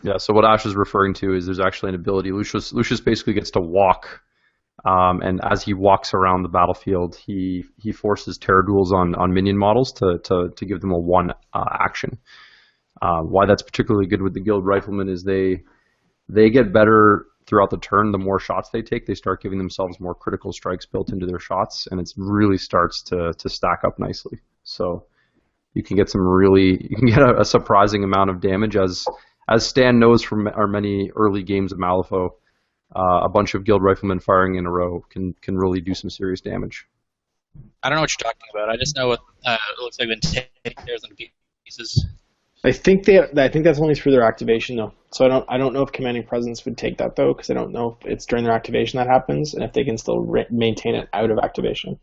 A: Yeah, so what Ash is referring to is there's actually an ability. Lucius basically gets to walk, and as he walks around the battlefield, he forces Terror Duels on minion models to give them a 1 action. Why that's particularly good with the Guild Riflemen is they get better throughout the turn. The more shots they take, they start giving themselves more critical strikes built into their shots, and it really starts to stack up nicely. So you can get a surprising amount of damage, as Stan knows from our many early games of Malifaux. A bunch of Guild Riflemen firing in a row can really do some serious damage.
E: I don't know what you're talking about. I just know what it looks like when taking tears into pieces.
B: I think that's only through their activation though. So I don't know if Commanding Presence would take that though, because I don't know if it's during their activation that happens, and if they can still maintain it out of activation.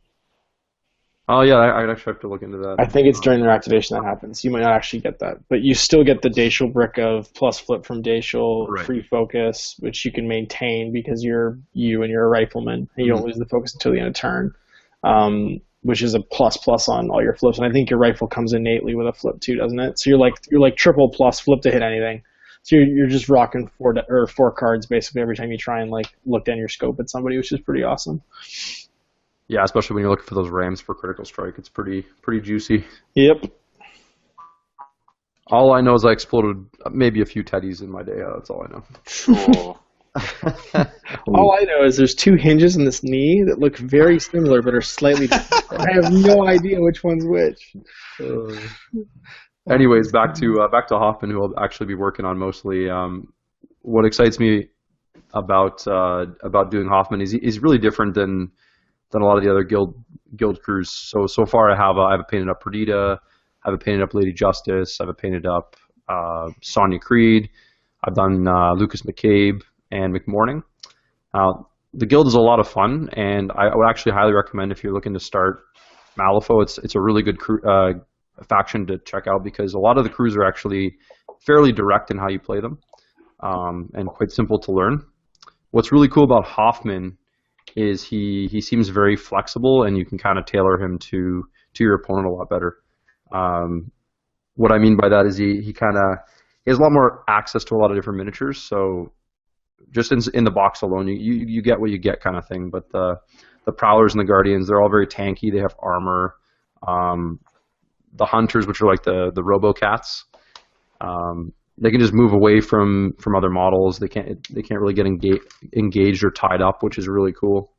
A: Oh yeah, I'd actually have to look into that.
B: I think it's during their activation that happens. You might not actually get that, but you still get the Dacial brick of plus flip from Dacial,
A: Right.
B: free focus, which you can maintain because you're a rifleman, and you don't lose the focus until the end of turn, which is a plus on all your flips. And I think your rifle comes innately with a flip too, doesn't it? So you're like triple plus flip to hit anything. So you're just rocking four cards basically every time you try and like look down your scope at somebody, which is pretty awesome.
A: Yeah, especially when you're looking for those rams for critical strike, it's pretty juicy.
B: Yep.
A: All I know is I exploded maybe a few teddies in my day. That's all I know.
D: Cool.
B: All I know is there's two hinges in this knee that look very similar but are slightly different. I have no idea which one's which.
A: Anyways, back to Hoffman, who will actually be working on mostly. What excites me about doing Hoffman is he's really different than a lot of the other guild crews. So far I have a painted up Perdita, I have a painted up Lady Justice, I have a painted up Sonya Creed, I've done Lucas McCabe and McMorning. The guild is a lot of fun, and I would actually highly recommend if you're looking to start Malifaux. It's a really good faction to check out because a lot of the crews are actually fairly direct in how you play them, and quite simple to learn. What's really cool about Hoffman is he seems very flexible, and you can kind of tailor him to your opponent a lot better. What I mean by that is he has a lot more access to a lot of different miniatures. So just in the box alone, you get what you get kind of thing. But the Prowlers and the Guardians, they're all very tanky. They have armor. The Hunters, which are like the Robocats, they can just move away from other models. They can't really get engaged or tied up, which is really cool.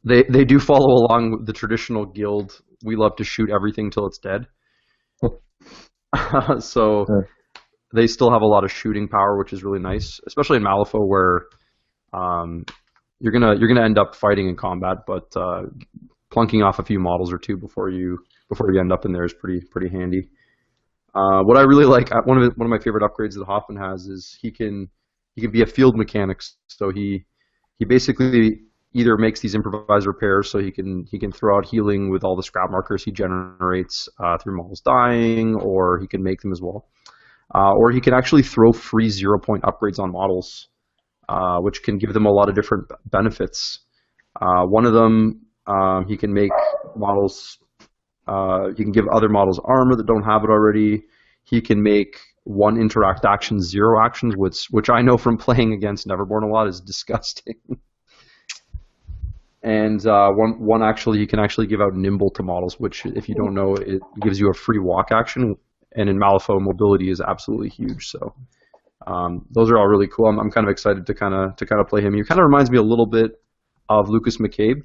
A: They do follow along the traditional guild. We love to shoot everything till it's dead. So they still have a lot of shooting power, which is really nice, especially in Malifaux, where you're gonna end up fighting in combat, but plunking off a few models or two before you end up in there is pretty handy. What I really like, one of my favorite upgrades that Hoffman has is he can be a field mechanic. So he basically either makes these improvised repairs, so he can throw out healing with all the scrap markers he generates through models dying, or he can make them as well, or he can actually throw free 0-point upgrades on models, which can give them a lot of different benefits. One of them, he can make models. He can give other models armor that don't have it already. He can make 1 interact action 0 actions, which I know from playing against Neverborn a lot is disgusting. And one actually, he can actually give out nimble to models, which if you don't know, it gives you a free walk action. And in Malifaux, mobility is absolutely huge. So those are all really cool. I'm kind of excited to kind of play him. He kind of reminds me a little bit of Lucas McCabe,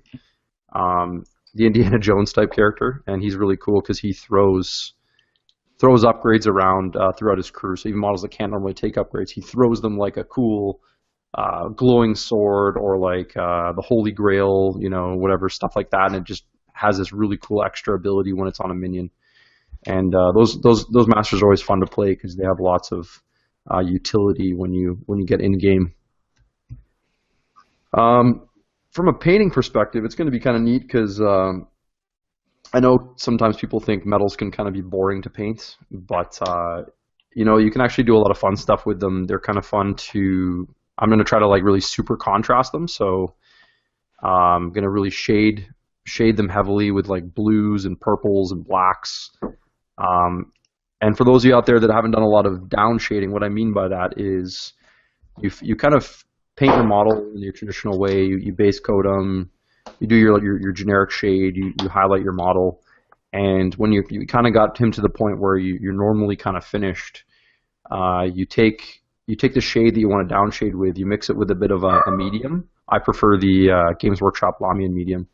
A: the Indiana Jones type character, and he's really cool because he throws upgrades around throughout his crew. So even models that can't normally take upgrades, he throws them like a cool glowing sword or like the Holy Grail, whatever, stuff like that, and it just has this really cool extra ability when it's on a minion. And those masters are always fun to play because they have lots of utility when you get in game. From a painting perspective, it's going to be kind of neat because I know sometimes people think metals can kind of be boring to paint, but you can actually do a lot of fun stuff with them. They're kind of fun to. I'm going to try to like really super contrast them, so I'm going to really shade them heavily with like blues and purples and blacks. And for those of you out there that haven't done a lot of down shading, what I mean by that is you kind of paint your model in your traditional way. You base coat them, you do your generic shade, you highlight your model, and when you kind of got him to the point where you're normally kind of finished, you take the shade that you want to downshade with, you mix it with a bit of a medium. I prefer the Games Workshop Lamian medium,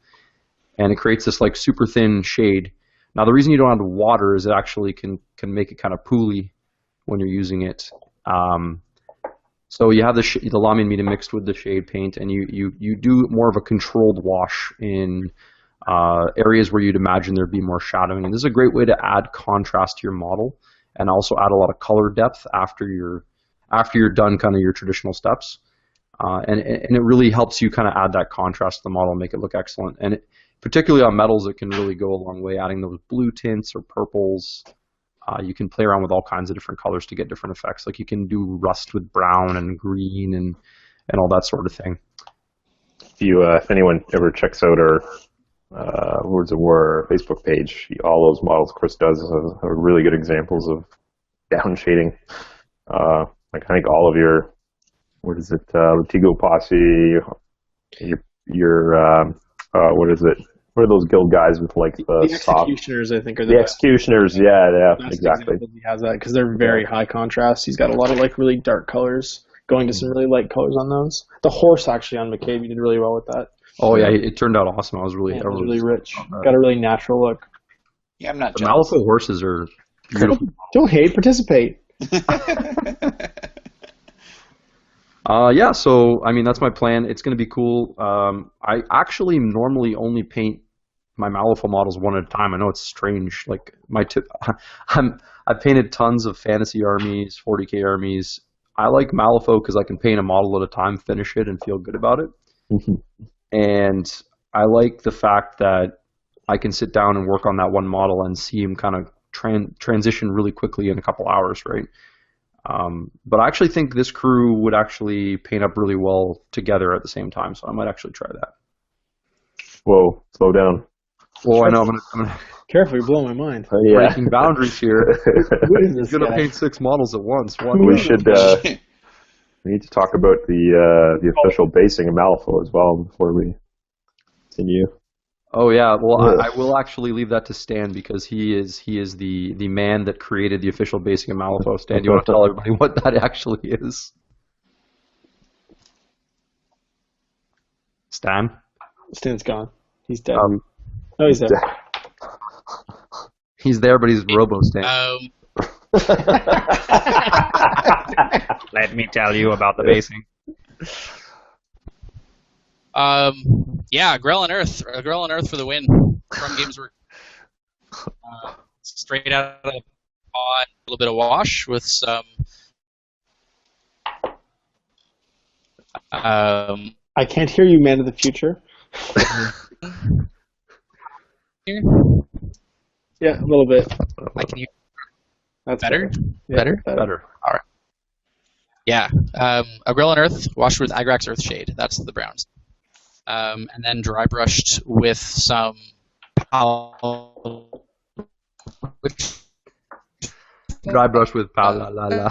A: and it creates this like super thin shade. Now the reason you don't have water is it actually can make it kind of pooly when you're using it. So you have the Lamian medium mixed with the shade paint, and you do more of a controlled wash in areas where you'd imagine there'd be more shadowing. And this is a great way to add contrast to your model and also add a lot of color depth after you're done kind of your traditional steps. And it really helps you kind of add that contrast to the model and make it look excellent. And particularly on metals, it can really go a long way, adding those blue tints or purples. You can play around with all kinds of different colors to get different effects. Like you can do rust with brown and green and all that sort of thing.
C: If anyone ever checks out our Lords of War Facebook page, all those models Chris does are really good examples of down shading. Like I think all of your, Latigo Posse, your what is it? What are those guild guys with like the
B: executioners? I think are
C: the executioners. Yeah,
B: best
C: exactly.
B: He has that because they're very high contrast. He's got a lot of like really dark colors, going to some really light colors on those. The horse actually on McCabe, you did really well with that.
A: Oh yeah, it turned out awesome. I was really
B: rich. Got a really natural look.
D: Yeah, I'm not.
A: The Malifaux horses are beautiful.
B: Don't hate, participate.
A: Yeah, so I mean that's my plan. It's going to be cool. I actually normally only paint my Malifaux models one at a time. I know it's strange. Like I've painted tons of fantasy armies, 40k armies. I like Malifaux because I can paint a model at a time, finish it, and feel good about it. And I like the fact that I can sit down and work on that one model and see him kind of transition really quickly in a couple hours, right? But I actually think this crew would actually paint up really well together at the same time, so I might actually try that.
C: Whoa, slow down.
A: Well, I know I'm gonna
B: Careful, you're blowing my mind.
A: breaking boundaries here.
B: Who is this
A: He's gonna
B: guy?
A: paint 6 models at once.
C: We should. We need to talk about the official basing of Malifaux as well before we continue.
A: Oh yeah, well I will actually leave that to Stan because he is the man that created the official basing of Malifaux. Stan, do you want to tell everybody what that actually is? Stan?
B: Stan's gone. He's dead. No, he's there.
A: He's there, but he's Robo-Stan. Let me tell you about the basing.
E: Yeah, Grell and Earth for the win from Games Work. Straight out of the pot, a little bit of wash with some.
B: I can't hear you, man of the future. Yeah, a little bit.
E: I can hear.
B: That's
E: Better?
B: Yeah,
A: Better.
E: All right. Yeah. A Grell and Earth washed with Agrax Earthshade. That's the browns. And then dry brushed with some
A: Dry brush with la.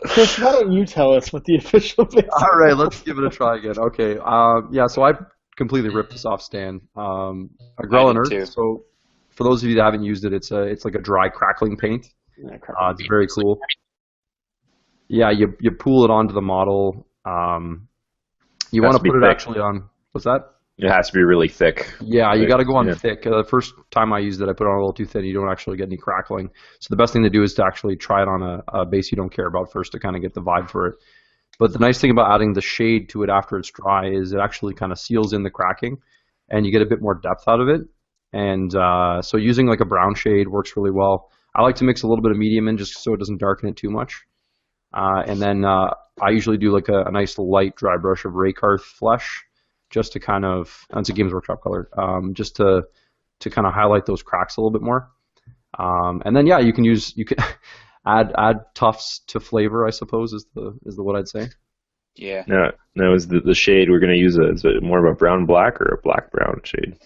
B: Chris, why don't you tell us what the official thing is?
A: All right, let's give it a try again. Okay. Yeah, so I completely ripped this off, Stan. A Grell and Earth.
D: Too.
A: So for those of you that haven't used it, it's like a dry crackling paint. It's very cool. Yeah, you pool it onto the model. You want to put it actually on. What's that?
C: It has to be really thick.
A: Yeah, you got to go on thick. The first time I used it, I put it on a little too thin. You don't actually get any crackling. So the best thing to do is to actually try it on a base you don't care about first to kind of get the vibe for it. But the nice thing about adding the shade to it after it's dry is it actually kind of seals in the cracking, and you get a bit more depth out of it. And so using like a brown shade works really well. I like to mix a little bit of medium in just so it doesn't darken it too much. And then I usually do like a nice light dry brush of Raykarth Flesh, just to kind of, that's a Games Workshop color, just to kind of highlight those cracks a little bit more. And then yeah, you can add tufts to flavor, I suppose, is the what I'd say.
D: Yeah.
C: No, is the shade we're going to use is it more of a brown black or a black brown shade?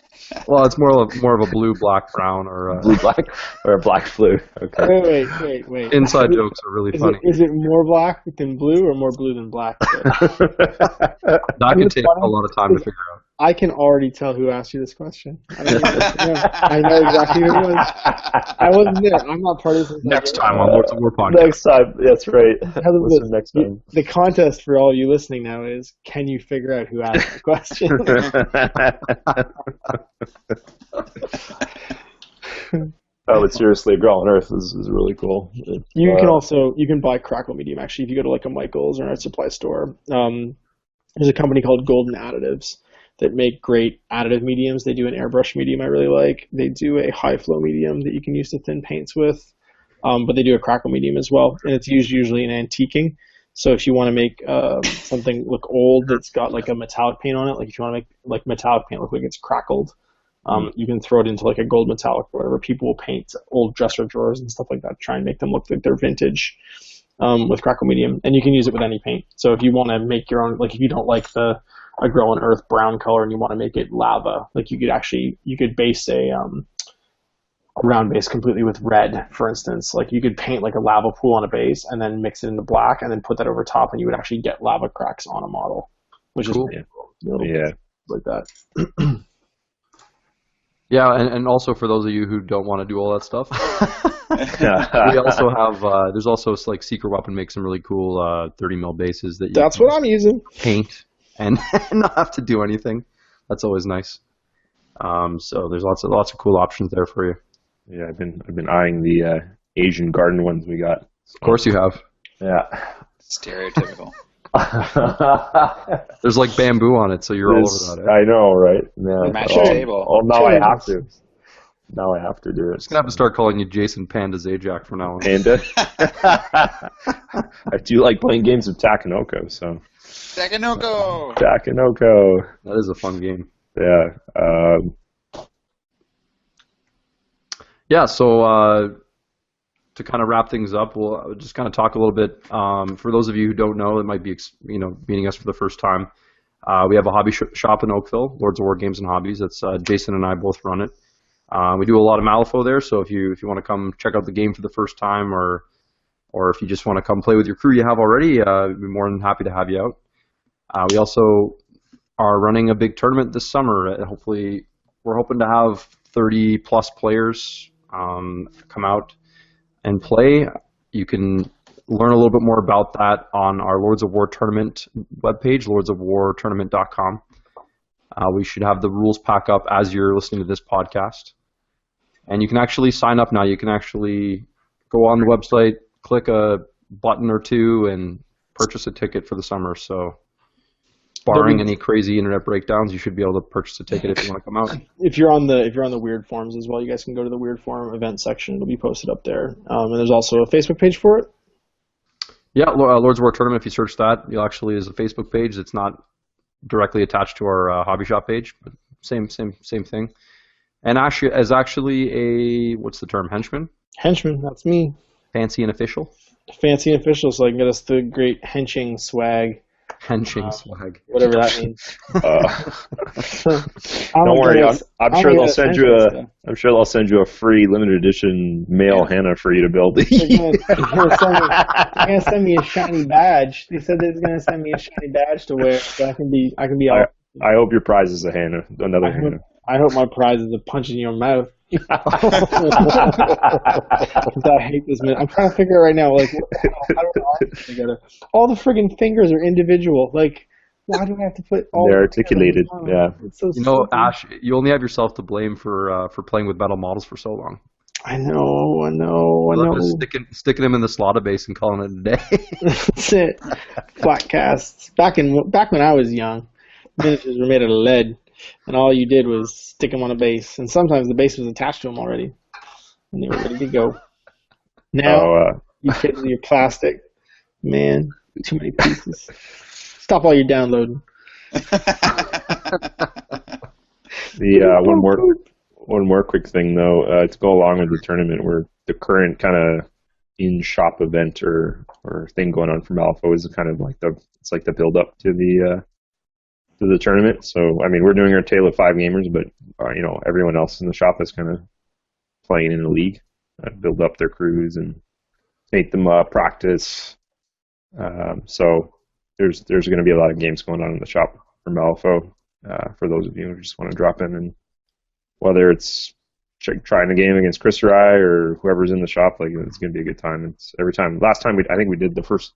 A: Well, it's more of a blue black brown or
C: blue black or a black blue. Okay.
B: Wait.
A: Inside jokes are really funny.
B: Is it more black than blue or more blue than black?
A: That can take a lot of time to figure out.
B: I can already tell who asked you this question. I know exactly who it was. I wasn't there. I'm not part of this.
A: Next time on Lords of War podcast.
C: Next time, that's right. Listen next time.
B: The contest for all you listening now is, can you figure out who asked the question?
C: Oh, but seriously, Grell on Earth is really cool.
B: You can buy Crackle Medium actually if you go to like a Michael's or an art supply store. There's a company called Golden Additives. that make great additive mediums. They do an airbrush medium I really like. They do a high flow medium that you can use to thin paints with, but they do a crackle medium as well, and it's used usually in antiquing. So if you want to make something look old that's got like a metallic paint on it, like if you want to make like metallic paint look like it's crackled, you can throw it into like a gold metallic or whatever. People will paint old dresser drawers and stuff like that, try and make them look like they're vintage with crackle medium. And you can use it with any paint. So if you want to make your own, like if you don't like a Grow on Earth brown color and you want to make it lava, like you could base a ground base completely with red, for instance. Like you could paint like a lava pool on a base and then mix it into black and then put that over top, and you would actually get lava cracks on a model, which is pretty cool. Yeah, like that.
A: Yeah, and also for those of you who don't want to do all that stuff, we also have there's also like Secret Weapon makes some really cool 30 mil bases that you
B: That's what I'm using.
A: Paint and not have to do anything. That's always nice. So there's lots of cool options there for you.
C: Yeah, I've been eyeing the Asian garden ones we got.
A: Of course you have.
C: Yeah.
D: Stereotypical.
A: There's like bamboo on it, so you're all over that.
C: I know, right? Yeah.
D: Match the table.
C: Oh, now I have to. Now I have to do it.
A: Just gonna have to start calling you Jason Panda Zajac from now on.
C: Panda. I do like playing games of Takenoko, so.
D: Takenoko.
A: That is a fun game.
C: Yeah.
A: Yeah. So to kind of wrap things up, we'll just kind of talk a little bit. For those of you who don't know, it might be meeting us for the first time. We have a hobby shop in Oakville, Lords of War Games and Hobbies. That's Jason and I both run it. We do a lot of Malifaux there, so if you want to come check out the game for the first time, or if you just want to come play with your crew you have already, we'd be more than happy to have you out. We also are running a big tournament this summer. Hopefully, we're hoping to have 30 plus players come out and play. You can learn a little bit more about that on our Lords of War tournament webpage, lordsofwartournament.com. We should have the rules pack up as you're listening to this podcast. And you can actually sign up now. You can actually go on the website, click a button or two, and purchase a ticket for the summer. So barring any crazy internet breakdowns, you should be able to purchase a ticket if you want to come out.
B: If you're on the Weird forums as well, you guys can go to the Weird forum event section. It'll be posted up there. And there's also a Facebook page for it.
A: Yeah, Lords of War Tournament. If you search that, you'll actually is a Facebook page. It's not directly attached to our hobby shop page, but same thing. And actually, as actually a what's the term? Henchman.
B: Henchman, that's me.
A: Fancy and official.
B: Fancy and official, so I can get us the great henching swag.
A: Henching swag.
B: Whatever that means.
C: Don't worry, I'm sure they'll send you I'm sure they'll send you a free limited edition male Hannah for you to build.
B: They're gonna send me a shiny badge. They said they're gonna send me a shiny badge to wear, so I can be all.
C: I hope your prize is a Hannah, another Hannah.
B: I hope my prize is a punch in your mouth. I hate this man. I'm trying to figure out right now, like, how do I put together? All the friggin' fingers are individual. Like, why do I have to put all?
C: They're articulated. Yeah.
B: It's so
A: Ash, you only have yourself to blame for playing with metal models for so long.
B: I know.
A: Just sticking them in the slaughter base and calling it a day.
B: That's it. Flat casts. Back when I was young, miniatures were made out of lead. And all you did was stick them on a base. And sometimes the base was attached to them already. And they were ready to go. Now, you kids with your plastic. Man, too many pieces. Stop all your downloading.
C: One more quick thing, though. To go along with the tournament, where the current kind of in-shop event or thing going on for Malifaux is kind of like the build-up to the tournament. So, I mean, we're doing our Tale of Five Gamers, but, everyone else in the shop is kind of playing in the league, build up their crews and make them practice. So there's going to be a lot of games going on in the shop for Malifaux, for those of you who just want to drop in, and whether it's trying a game against Chris or I or whoever's in the shop, like, it's going to be a good time. It's every time. Last time I think we did the first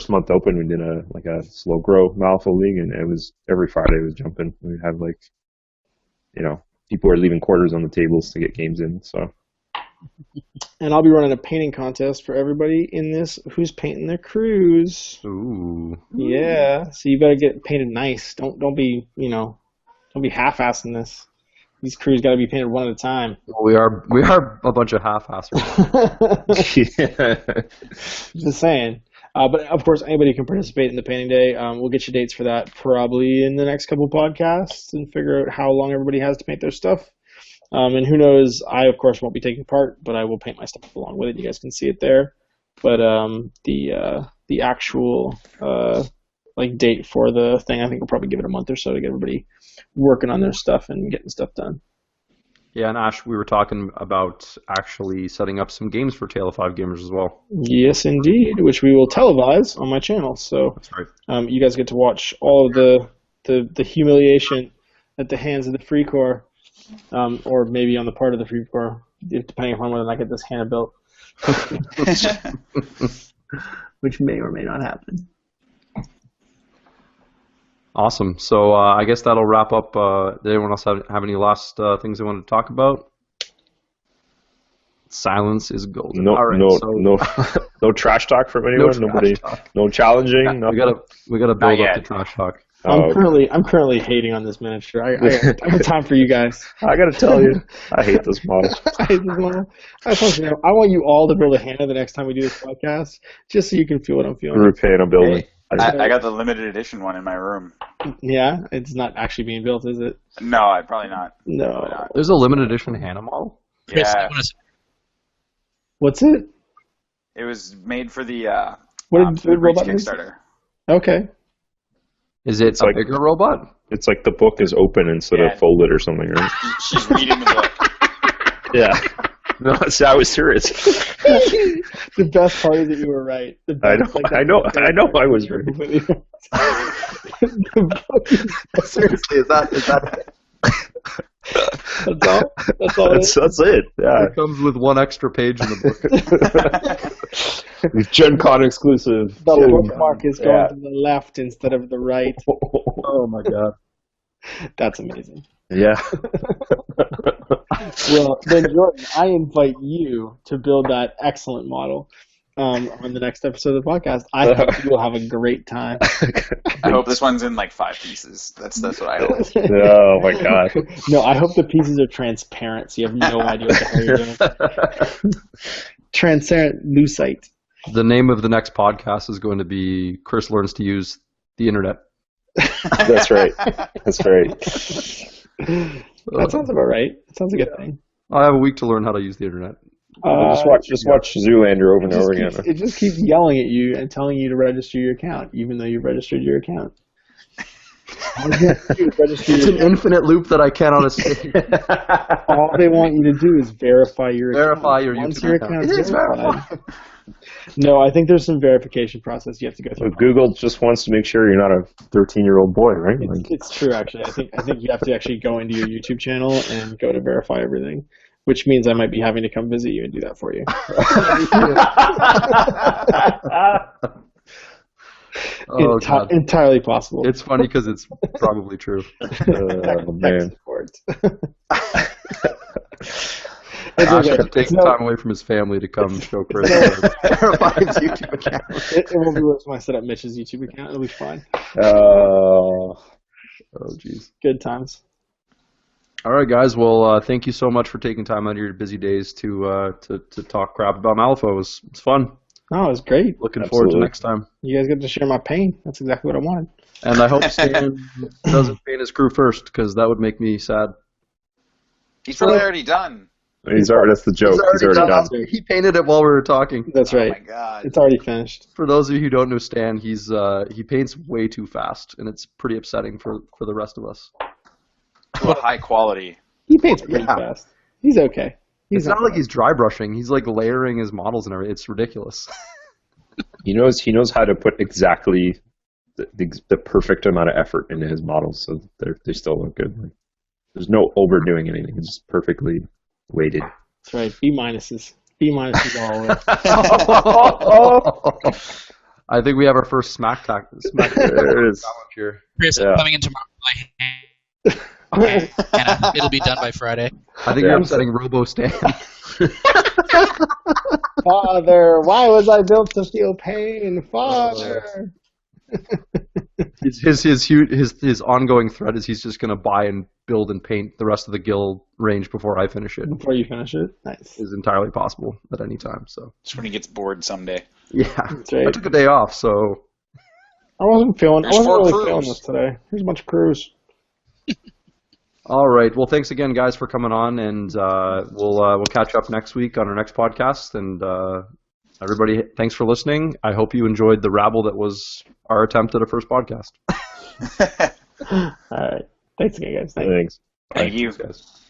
C: month open, we did a slow grow Malifaux league, and it was every Friday it was jumping. We had people were leaving quarters on the tables to get games in. So,
B: and I'll be running a painting contest for everybody in this who's painting their crews.
A: Ooh.
B: Yeah, so you better get painted nice. Don't be Don't be half-assing this. These crews got to be painted one at a time.
A: We are a bunch of half-assers.
B: Just saying. But of course, anybody can participate in the painting day. We'll get you dates for that probably in the next couple podcasts and figure out how long everybody has to paint their stuff. And who knows? I of course won't be taking part, but I will paint my stuff along with it. You guys can see it there. But the actual date for the thing, I think we'll probably give it a month or so to get everybody working on their stuff and getting stuff done.
A: Yeah, and Ash, we were talking about actually setting up some games for Tale of Five gamers as well.
B: Yes, indeed, which we will televise on my channel. So
A: That's right.
B: you guys get to watch all of the humiliation at the hands of the Free Corps, or maybe on the part of the Free Corps, depending upon whether I get this Hannah built, which may or may not happen.
A: Awesome. So I guess that'll wrap up. Did anyone else have any last things they wanted to talk about? Silence is golden.
C: No,
A: All right,
C: no trash talk from anyone. Nobody. No challenging.
A: We gotta build up the trash talk.
B: I'm currently hating on this miniature. I have time for you guys.
C: I gotta tell you, I hate this model.
B: I hate this model. I want you all to build a Hannah the next time we do this podcast, just so you can feel what I'm feeling.
C: Repaint a building.
D: Hey, I got the limited edition one in my room.
B: Yeah, it's not actually being built, is it?
D: No, probably not.
B: No.
D: Probably not.
A: There's a limited edition Hannah model.
E: Chris,
D: Yeah,
B: What's it?
D: it was made for the
B: What did
D: Food Reach
B: robot is?
D: Kickstarter.
B: Okay.
A: Is it a
C: like-
A: bigger robot?
C: It's like the book is open instead
D: Yeah.
C: of folded or something, right?
D: She's reading the book.
C: Yeah. No, I was serious.
B: The best part is that you were right. The best,
C: I know I was right.
A: Seriously, is that?
B: That's all.
C: That's it. Yeah.
A: It comes with one extra page in the book.
C: Gen Con exclusive.
B: The bookmark is going to the left instead of the right.
A: Oh my god.
B: That's amazing.
C: Yeah.
B: Well, then, Jordan, I invite you to build that excellent model on the next episode of the podcast. I think you will have a great time.
D: I hope this one's in like 5 pieces. That's what I hope.
C: Oh my god.
B: No, I hope the pieces are transparent, so you have no idea what the hell you're doing. Transparent lucite.
A: The name of the next podcast is going to be Chris Learns to Use the Internet.
C: That's right. That's right.
B: That sounds about right. That sounds a good thing.
A: I have a week to learn how to use the Internet.
C: Just watch Zoolander over and over again.
B: It just keeps yelling at you and telling you to register your account, even though you've registered your account.
A: It's an infinite loop that I cannot escape.
B: All they want you to do is verify your
A: Verify
B: account.
A: your
B: Once
A: YouTube
B: your
A: account.
B: account's
A: It is
B: verified. No, I think there's some verification process you have to go through.
C: But Google just wants to make sure you're not a 13-year-old boy, right?
B: It's true, actually. I think you have to actually go into your YouTube channel and go to verify everything, which means I might be having to come visit you and do that for you.
A: God.
B: Entirely possible.
A: It's funny because it's probably true.
C: Oh, man.
A: Ash could take time away from his family to come show Chris verify his YouTube account.
B: It won't be worse when I set up Mitch's YouTube account. It'll be fine.
A: Oh, jeez.
B: Good times.
A: All right, guys. Well, thank you so much for taking time out of your busy days to talk crap about Malifaux. It was fun.
B: Oh, it was great.
A: Looking forward to next time.
B: You guys get to share my pain. That's exactly what I wanted.
A: And I hope Stan doesn't paint his crew first, because that would make me sad.
D: He's probably already done.
C: That's the joke. He's already done.
A: He painted it while we were talking.
B: That's right.
D: Oh my god.
B: It's already finished.
A: For those of you who don't know Stan, he paints way too fast, and it's pretty upsetting for the rest of us.
D: To a high quality.
B: He paints pretty fast. He's okay.
A: It's not like he's dry brushing. He's like layering his models and everything. It's ridiculous.
C: He knows how to put exactly the perfect amount of effort into his models, so they still look good. Like, there's no overdoing anything. It's just perfectly weighted.
B: That's right. B minuses. B minuses all the way.
A: I think we have our first smack
C: There it is.
A: challenge here.
E: Chris, I'm coming in tomorrow. And it'll be done by Friday.
A: I think you're upsetting Robo Stan.
B: Father, why was I built to feel pain? Father.
A: His ongoing threat is he's just going to buy and build and paint the rest of the guild range before I finish it.
B: Before you finish it? Nice.
A: Is entirely possible at any time. So
D: Just when he gets bored someday.
A: yeah,
B: That's right.
A: I took a day off, so
B: I wasn't
D: There's four
B: really
D: crews.
B: feeling this today. Here's a bunch of crews.
A: all right. Well, thanks again, guys, for coming on, and we'll catch up next week on our next podcast. And everybody, thanks for listening. I hope you enjoyed the rabble that was our attempt at a first podcast.
B: All right. Thanks again, guys.
C: Thanks.
D: Thank you.
A: Thanks, guys.